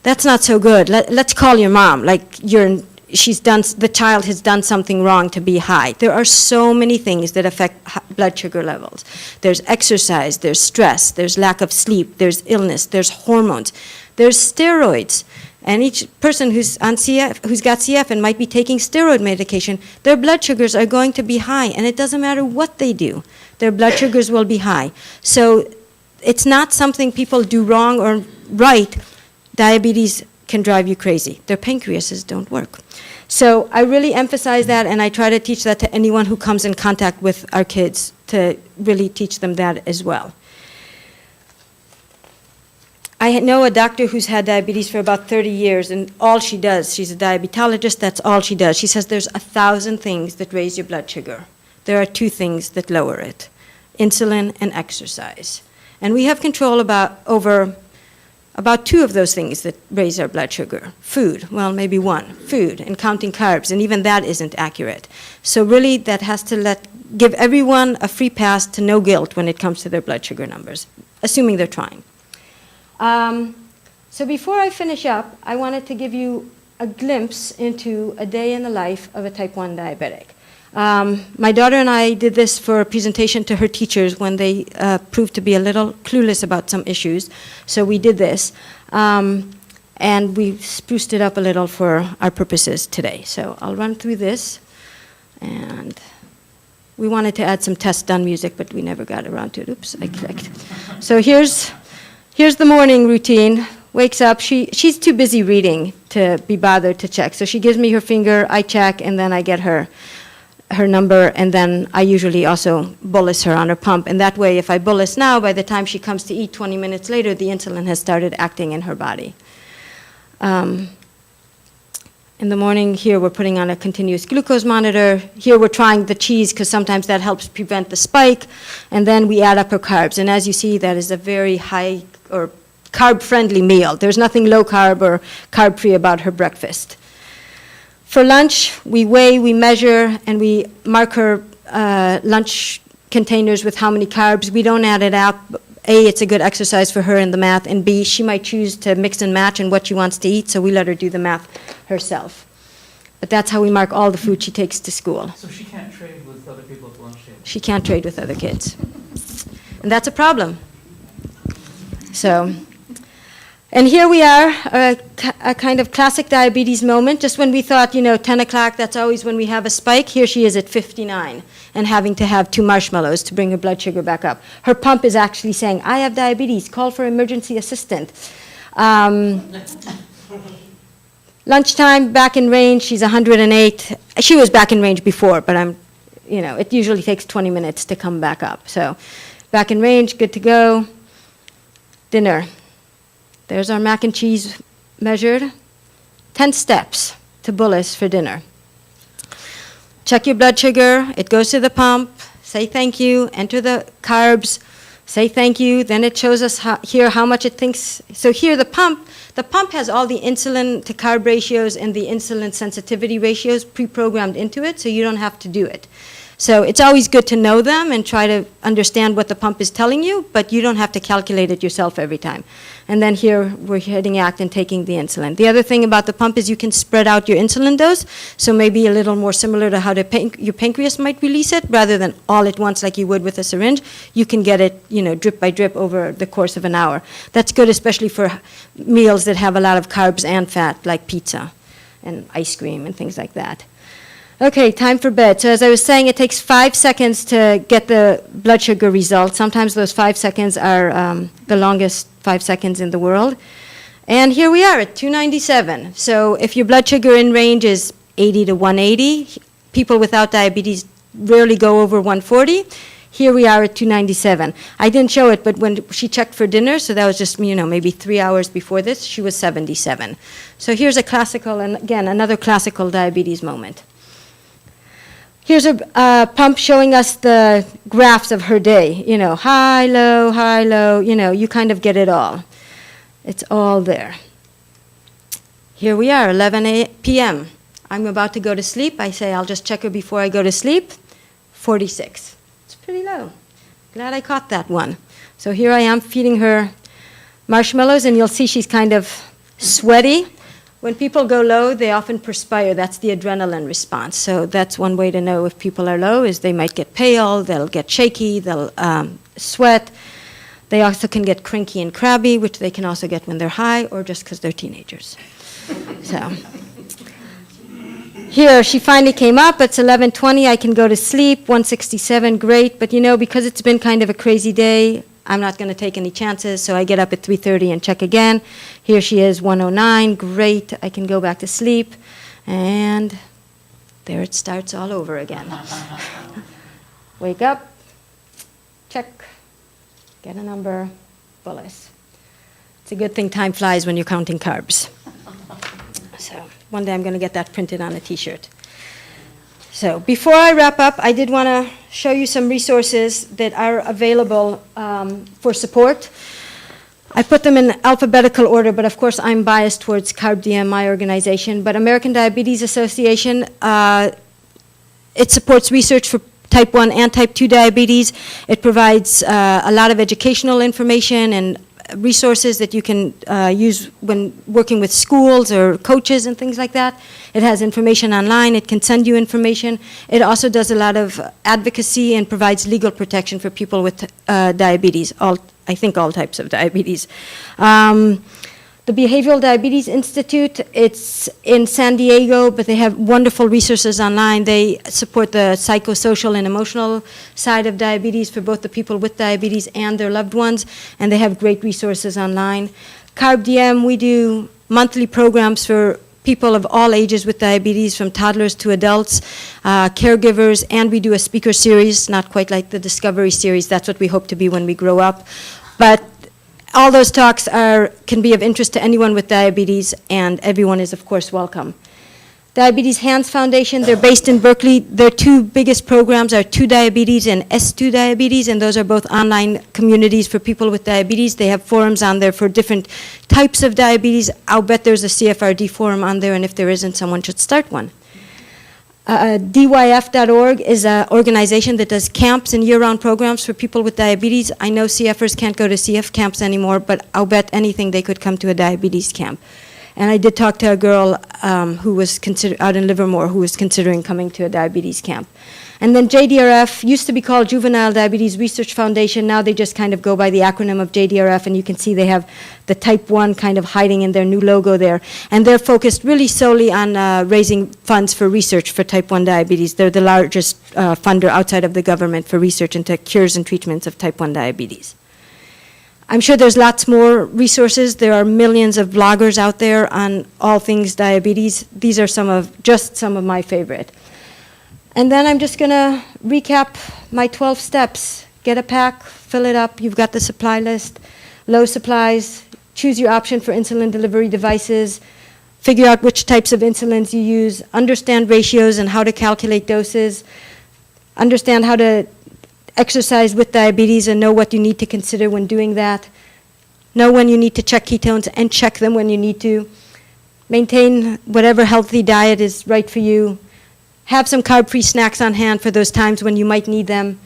B: that's not so good. Let's call your mom. Like the child has done something wrong to be high. There are so many things that affect blood sugar levels. There's exercise, there's stress, there's lack of sleep, there's illness, there's hormones, there's steroids. And each person who's got CF and might be taking steroid medication, their blood sugars are going to be high, and it doesn't matter what they do. Their blood sugars will be high. So it's not something people do wrong or right. Diabetes can drive you crazy. Their pancreases don't work. So I really emphasize that, and I try to teach that to anyone who comes in contact with our kids, to really teach them that as well. I know a doctor who's had diabetes for about 30 years, and all she does, she's a diabetologist, that's all she does. She says there's 1,000 things that raise your blood sugar. There are 2 things that lower it, insulin and exercise. And we have control over about 2 of those things that raise our blood sugar. Food, well, maybe 1, food, and counting carbs, and even that isn't accurate. So really, that has to give everyone a free pass to no guilt when it comes to their blood sugar numbers, assuming they're trying. So before I finish up, I wanted to give you a glimpse into a day in the life of a type 1 diabetic. My daughter and I did this for a presentation to her teachers when they proved to be a little clueless about some issues. So we did this, and we spruced it up a little for our purposes today. So I'll run through this, and we wanted to add some test done music, but we never got around to it. Oops, I clicked. So here's the morning routine. Wakes up, she's too busy reading to be bothered to check. So she gives me her finger, I check, and then I get her number, and then I usually also bolus her on her pump. And that way, if I bolus now, by the time she comes to eat 20 minutes later, the insulin has started acting in her body. In the morning, here we're putting on a continuous glucose monitor. Here we're trying the cheese because sometimes that helps prevent the spike. And then we add up her carbs. And as you see, that is a very high or carb-friendly meal. There's nothing low-carb or carb-free about her breakfast. For lunch, we weigh, we measure, and we mark her lunch containers with how many carbs. We don't add it up. A, it's a good exercise for her in the math, and B, she might choose to mix and match in what she wants to eat, so we let her do the math herself. But that's how we mark all the food she takes to school.
D: So she can't trade with other people at the lunch table?
B: She can't trade with other kids. And that's a problem. So, and here we are, a kind of classic diabetes moment. Just when we thought, 10 o'clock, that's always when we have a spike. Here she is at 59 and having to have 2 marshmallows to bring her blood sugar back up. Her pump is actually saying, I have diabetes, call for emergency assistant. Lunchtime, back in range, she's 108. She was back in range before, but it usually takes 20 minutes to come back up. So back in range, good to go. Dinner. There's our mac and cheese measured. 10 steps to bolus for dinner. Check your blood sugar. It goes to the pump. Say thank you. Enter the carbs. Say thank you. Then it shows us here how much it thinks. So here the pump has all the insulin to carb ratios and the insulin sensitivity ratios pre-programmed into it, so you don't have to do it. So it's always good to know them and try to understand what the pump is telling you, but you don't have to calculate it yourself every time. And then here we're hitting act and taking the insulin. The other thing about the pump is you can spread out your insulin dose, so maybe a little more similar to how your pancreas might release it, rather than all at once like you would with a syringe. You can get it, drip by drip over the course of an hour. That's good, especially for meals that have a lot of carbs and fat, like pizza and ice cream and things like that. Okay, time for bed. So as I was saying, it takes 5 seconds to get the blood sugar result. Sometimes those 5 seconds are the longest 5 seconds in the world. And here we are at 297. So if your blood sugar in range is 80 to 180, people without diabetes rarely go over 140. Here we are at 297. I didn't show it, but when she checked for dinner, so that was just, maybe 3 hours before this, she was 77. So here's a classical, and again, another classical diabetes moment. Here's a pump showing us the graphs of her day. High, low, you kind of get it all. It's all there. Here we are, 11 p.m. I'm about to go to sleep. I say I'll just check her before I go to sleep. 46. It's pretty low. Glad I caught that one. So here I am feeding her marshmallows, and you'll see she's kind of sweaty. When people go low, they often perspire. That's the adrenaline response. So that's one way to know if people are low, is they might get pale, they'll get shaky, they'll sweat. They also can get cranky and crabby, which they can also get when they're high or just because they're teenagers. So here, she finally came up. It's 11:20. I can go to sleep. 167, great. But because it's been kind of a crazy day, I'm not going to take any chances, so I get up at 3:30 and check again. Here she is, 109, great. I can go back to sleep, and there it starts all over again. Wake up, check, get a number, bolus. It's a good thing time flies when you're counting carbs. So one day I'm going to get that printed on a T-shirt. So before I wrap up, I did want to show you some resources that are available for support. I put them in alphabetical order, but of course I'm biased towards CarbDM, my organization. But American Diabetes Association, it supports research for type 1 and type 2 diabetes. It provides a lot of educational information and resources that you can use when working with schools or coaches and things like that. It has information online. It can send you information. It also does a lot of advocacy and provides legal protection for people with diabetes, I think all types of diabetes. The Behavioral Diabetes Institute, it's in San Diego, but they have wonderful resources online. They support the psychosocial and emotional side of diabetes for both the people with diabetes and their loved ones, and they have great resources online. CarbDM, we do monthly programs for people of all ages with diabetes, from toddlers to adults, caregivers, and we do a speaker series, not quite like the Discovery series. That's what we hope to be when we grow up. But all those talks can be of interest to anyone with diabetes, and everyone is, of course, welcome. Diabetes Hands Foundation, they're based in Berkeley. Their two biggest programs are 2 Diabetes and S2 Diabetes, and those are both online communities for people with diabetes. They have forums on there for different types of diabetes. I'll bet there's a CFRD forum on there, and if there isn't, someone should start one. DYF.org is an organization that does camps and year-round programs for people with diabetes. I know CFers can't go to CF camps anymore, but I'll bet anything they could come to a diabetes camp. And I did talk to a girl who was out in Livermore who was considering coming to a diabetes camp. And then JDRF used to be called Juvenile Diabetes Research Foundation. Now they just kind of go by the acronym of JDRF, and you can see they have the type 1 kind of hiding in their new logo there. And they're focused really solely on raising funds for research for type 1 diabetes. They're the largest funder outside of the government for research into cures and treatments of type 1 diabetes. I'm sure there's lots more resources. There are millions of bloggers out there on all things diabetes. These are just some of my favorite. And then I'm just going to recap my 12 steps. Get a pack, fill it up. You've got the supply list. Low supplies, choose your option for insulin delivery devices. Figure out which types of insulins you use. Understand ratios and how to calculate doses. Understand how to exercise with diabetes and know what you need to consider when doing that. Know when you need to check ketones and check them when you need to. Maintain whatever healthy diet is right for you. Have some carb-free snacks on hand for those times when you might need them.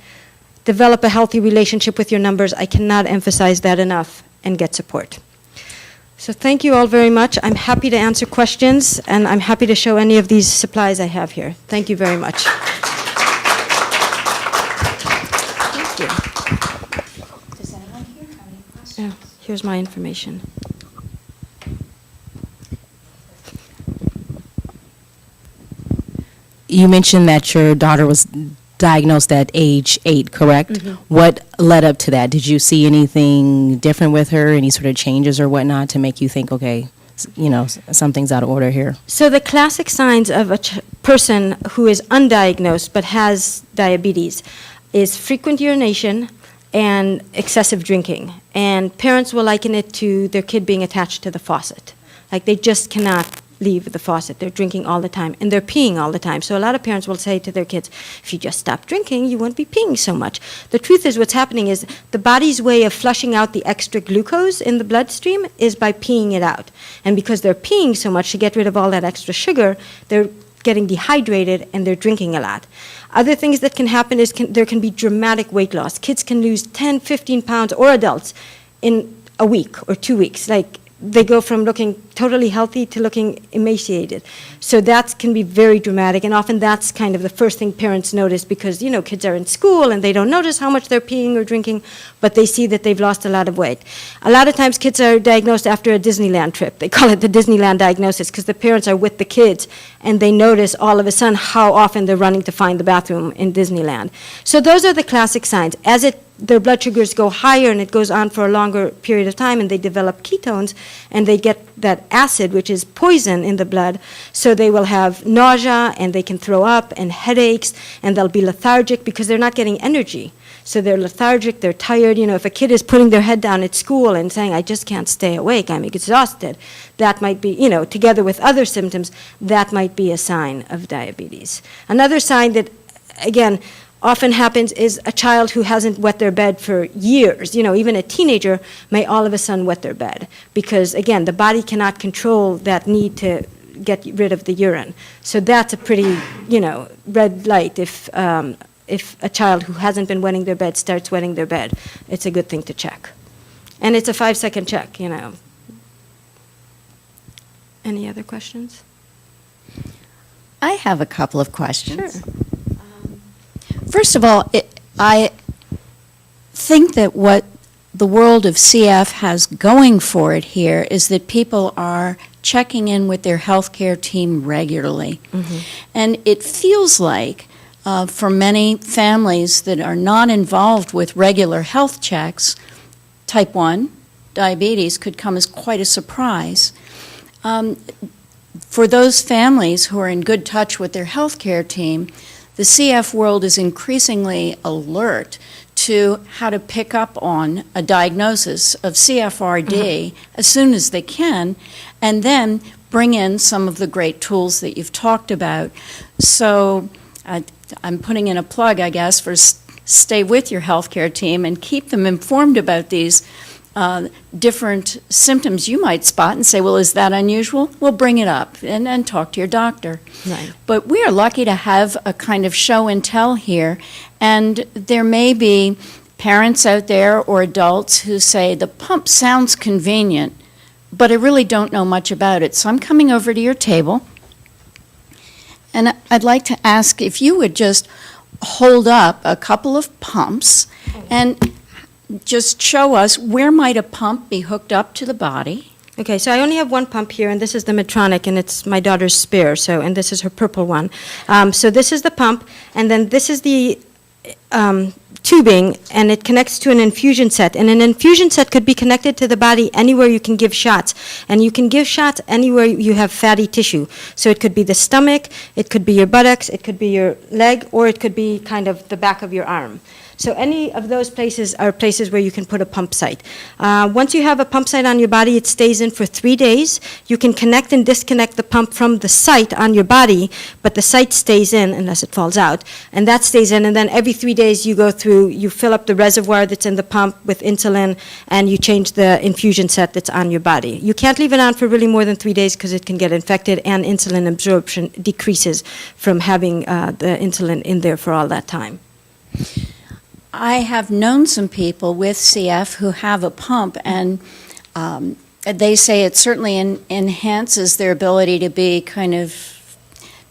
B: Develop a healthy relationship with your numbers. I cannot emphasize that enough. And get support. So thank you all very much. I'm happy to answer questions, and I'm happy to show any of these supplies I have here. Thank you very much. Thank you.
C: Does anyone here have any questions?
B: Yeah, here's my information.
F: You mentioned that your daughter was diagnosed at age 8, correct?
B: Mm-hmm.
F: What led up to that? Did you see anything different with her, any sort of changes or whatnot to make you think, okay, something's out of order here?
B: So the classic signs of a person who is undiagnosed but has diabetes is frequent urination and excessive drinking. And parents will liken it to their kid being attached to the faucet. Like they just cannot leave the faucet. They're drinking all the time, and they're peeing all the time. So a lot of parents will say to their kids, if you just stop drinking, you won't be peeing so much. The truth is what's happening is the body's way of flushing out the extra glucose in the bloodstream is by peeing it out. And because they're peeing so much to get rid of all that extra sugar, they're getting dehydrated and they're drinking a lot. Other things that can happen is there can be dramatic weight loss. Kids can lose 10, 15 pounds, or adults, in a week or 2 weeks. Like, they go from looking totally healthy to looking emaciated. So that can be very dramatic, and often that's kind of the first thing parents notice because, kids are in school and they don't notice how much they're peeing or drinking, but they see that they've lost a lot of weight. A lot of times kids are diagnosed after a Disneyland trip. They call it the Disneyland diagnosis because the parents are with the kids and they notice all of a sudden how often they're running to find the bathroom in Disneyland. So those are the classic signs. As their blood sugars go higher and it goes on for a longer period of time and they develop ketones and they get that acid, which is poison in the blood, so they will have nausea and they can throw up and headaches and they'll be lethargic because they're not getting energy. So they're lethargic, they're tired. If a kid is putting their head down at school and saying, I just can't stay awake, I'm exhausted, that might be, together with other symptoms, that might be a sign of diabetes. Another sign that, again, often happens is a child who hasn't wet their bed for years, even a teenager may all of a sudden wet their bed because, again, the body cannot control that need to get rid of the urine. So that's a pretty, red light if a child who hasn't been wetting their bed starts wetting their bed. It's a good thing to check. And it's a 5-second check, Any other questions?
A: I have a couple of questions.
B: Sure.
A: First of all, I think that what the world of CF has going for it here is that people are checking in with their healthcare team regularly. And it feels like for many families that are not involved with regular health checks, type 1 diabetes could come as quite a surprise. For those families who are in good touch with their healthcare team, the CF world is increasingly alert to how to pick up on a diagnosis of CFRD as soon as they can, and then bring in some of the great tools that you've talked about. So I'm putting in a plug, I guess, for stay with your healthcare team and keep them informed about these different symptoms you might spot and say, well, is that unusual? Well, bring it up and talk to your doctor.
B: Right.
A: But we are lucky to have a kind of show and tell here, and there may be parents out there or adults who say, the pump sounds convenient, but I really don't know much about it. So I'm coming over to your table, and I'd like to ask if you would just hold up a couple of pumps and just show us where might a pump be hooked up to the body.
B: Okay, so I only have one pump here, and this is the Medtronic, and it's my daughter's Spare, and this is her purple one. So this is the pump, and then this is the tubing, and it connects to an infusion set. And an infusion set could be connected to the body anywhere you can give shots. And you can give shots anywhere you have fatty tissue. So it could be the stomach, it could be your buttocks, it could be your leg, or it could be kind of the back of your arm. So any of those places are places where you can put a pump site. Once you have a pump site on your body, it stays in for 3 days. You can connect and disconnect the pump from the site on your body, but the site stays in unless it falls out, and that stays in, and then every 3 days you go through, you fill up the reservoir that's in the pump with insulin, and you change the infusion set that's on your body. You can't leave it on for really more than 3 days because it can get infected, and insulin absorption decreases from having the insulin in there for all that time.
A: I have known some people with CF who have a pump, and they say it certainly enhances their ability to be kind of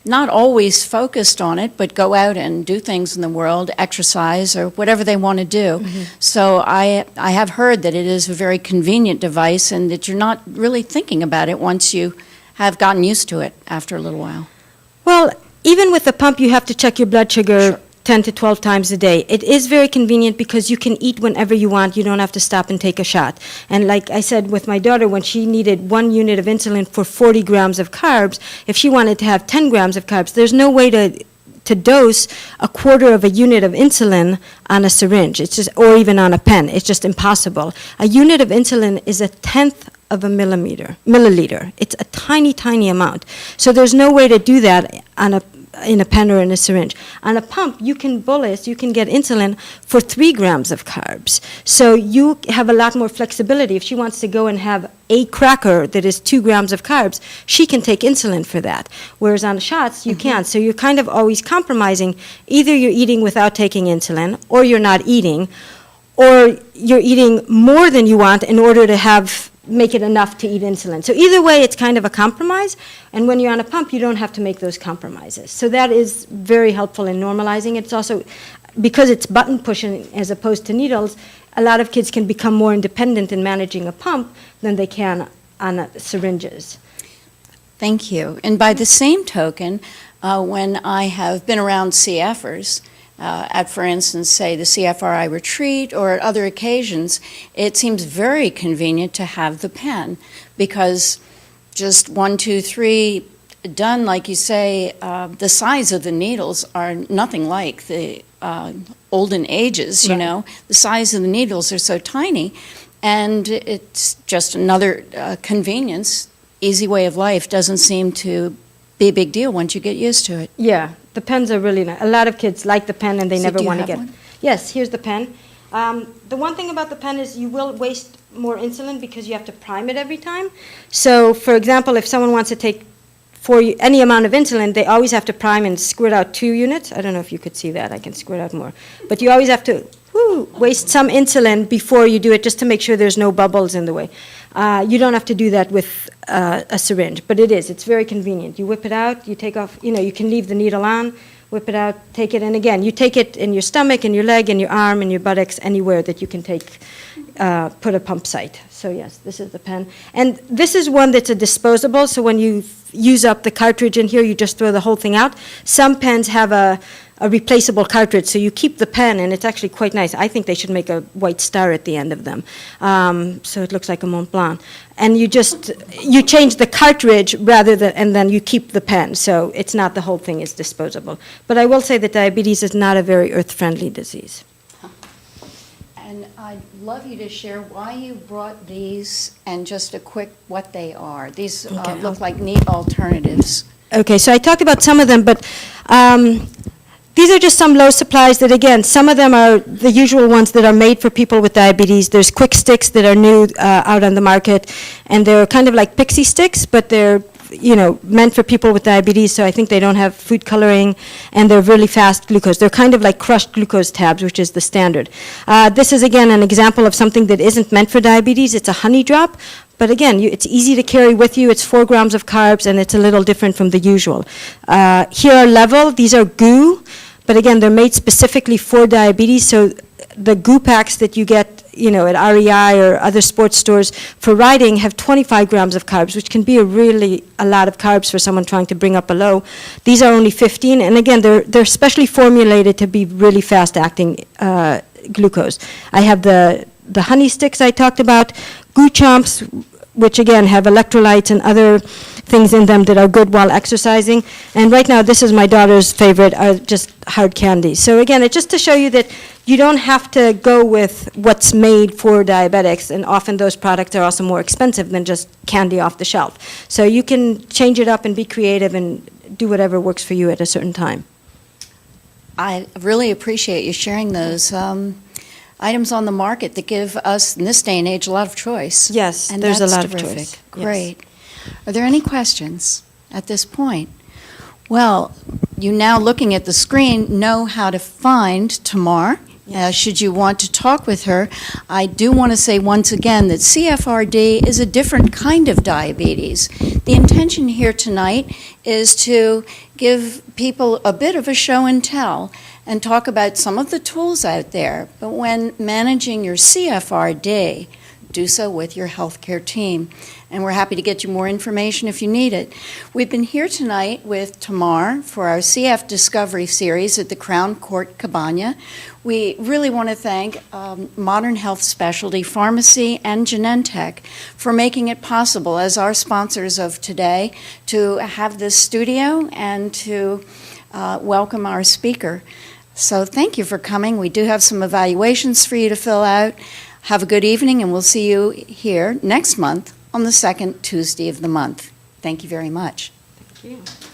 A: not always focused on it, but go out and do things in the world, exercise, or whatever they want to do. So I have heard that it is a very convenient device and that you're not really thinking about it once you have gotten used to it after a little while.
B: Well, even with the pump, you have to check your blood sugar 10 to 12 times a day. It is very convenient because you can eat whenever you want. You don't have to stop and take a shot. And like I said with my daughter, when she needed 1 unit of insulin for 40 grams of carbs, if she wanted to have 10 grams of carbs, there's no way to dose a quarter of a unit of insulin on a syringe. It's just, or even on a pen. It's just impossible. A unit of insulin is 1/10 of a milliliter. It's a tiny, tiny amount. So there's no way to do that in a pen or in a syringe. On a pump, you can get insulin for 3 grams of carbs. So you have a lot more flexibility. If she wants to go and have a cracker that is 2 grams of carbs, she can take insulin for that. Whereas on shots, you can't. So you're kind of always compromising. Either you're eating without taking insulin, or you're not eating, or you're eating more than you want in order to make it enough to eat insulin. So either way, it's kind of a compromise, and when you're on a pump, you don't have to make those compromises. So that is very helpful in normalizing. It's also, because it's button pushing as opposed to needles, a lot of kids can become more independent in managing a pump than they can on syringes.
A: Thank you. And by the same token, when I have been around CFers, at, for instance, say the CFRI retreat or at other occasions, it seems very convenient to have the pen because just 1, 2, 3 done, like you say, the size of the needles are nothing like the olden ages, you know. The size of the needles are so tiny, and it's just another convenience, easy way of life. Doesn't seem to be a big deal once you get used to it.
B: Yeah, the pens are really nice. A lot of kids like the pen and they
A: So
B: never
A: do you
B: want to
A: have
B: get.
A: one?
B: Yes, here's the pen. The one thing about the pen is you will waste more insulin because you have to prime it every time. So, for example, if someone wants to take any amount of insulin, they always have to prime and squirt out 2 units. I don't know if you could see that. I can squirt out more. But you always have to waste some insulin before you do it just to make sure there's no bubbles in the way. You don't have to do that with a syringe, but it's very convenient. You whip it out, you take off, you can leave the needle on, whip it out, take it, and again, you take it in your stomach, in your leg, in your arm, in your buttocks, anywhere that you can put a pump site. So yes, this is the pen. And this is one that's a disposable, so when you use up the cartridge in here, you just throw the whole thing out. Some pens have a replaceable cartridge, so you keep the pen, and it's actually quite nice. I think they should make a white star at the end of them, so it looks like a Mont Blanc. And you change the cartridge and then you keep the pen, so it's not the whole thing is disposable. But I will say that diabetes is not a very earth-friendly disease.
A: And I'd love you to share why you brought these and just a quick what they are. These look like neat alternatives.
B: Okay, so I talked about some of them, but these are just some low supplies that, again, some of them are the usual ones that are made for people with diabetes. There's quick sticks that are new out on the market, and they're kind of like pixie sticks, but they're meant for people with diabetes, so I think they don't have food coloring, and they're really fast glucose. They're kind of like crushed glucose tabs, which is the standard. This is, again, an example of something that isn't meant for diabetes. It's a honey drop, but again, it's easy to carry with you. It's 4 grams of carbs, and it's a little different from the usual. Here are Level. These are GU, but again, they're made specifically for diabetes, so the GU packs that you get at REI or other sports stores for riding have 25 grams of carbs, which can be a lot of carbs for someone trying to bring up a low. These are only 15, and again, they're specially formulated to be really fast-acting glucose. I have the honey sticks I talked about, GU chomps, which again have electrolytes and other things in them that are good while exercising. And right now, this is my daughter's favorite, are just hard candy. So again, it's just to show you that you don't have to go with what's made for diabetics, and often those products are also more expensive than just candy off the shelf. So you can change it up and be creative and do whatever works for you at a certain time.
A: I really appreciate you sharing those items on the market that give us, in this day and age, a lot of choice.
B: Yes,
A: And
B: there's a
A: that's
B: lot of
A: terrific.
B: choice. Yes.
A: Great. Are there any questions at this point? Well, you now looking at the screen know how to find Tamar. Should you want to talk with her, I do want to say once again that CFRD is a different kind of diabetes. The intention here tonight is to give people a bit of a show and tell and talk about some of the tools out there. But when managing your CFRD, do so with your healthcare team. And we're happy to get you more information if you need it. We've been here tonight with Tamar for our CF Discovery series at the Crown Court Cabana. We really want to thank Modern Health Specialty Pharmacy and Genentech for making it possible, as our sponsors of today, to have this studio and to welcome our speaker. So thank you for coming. We do have some evaluations for you to fill out. Have a good evening, and we'll see you here next month on the second Tuesday of the month. Thank you very much.
B: Thank you.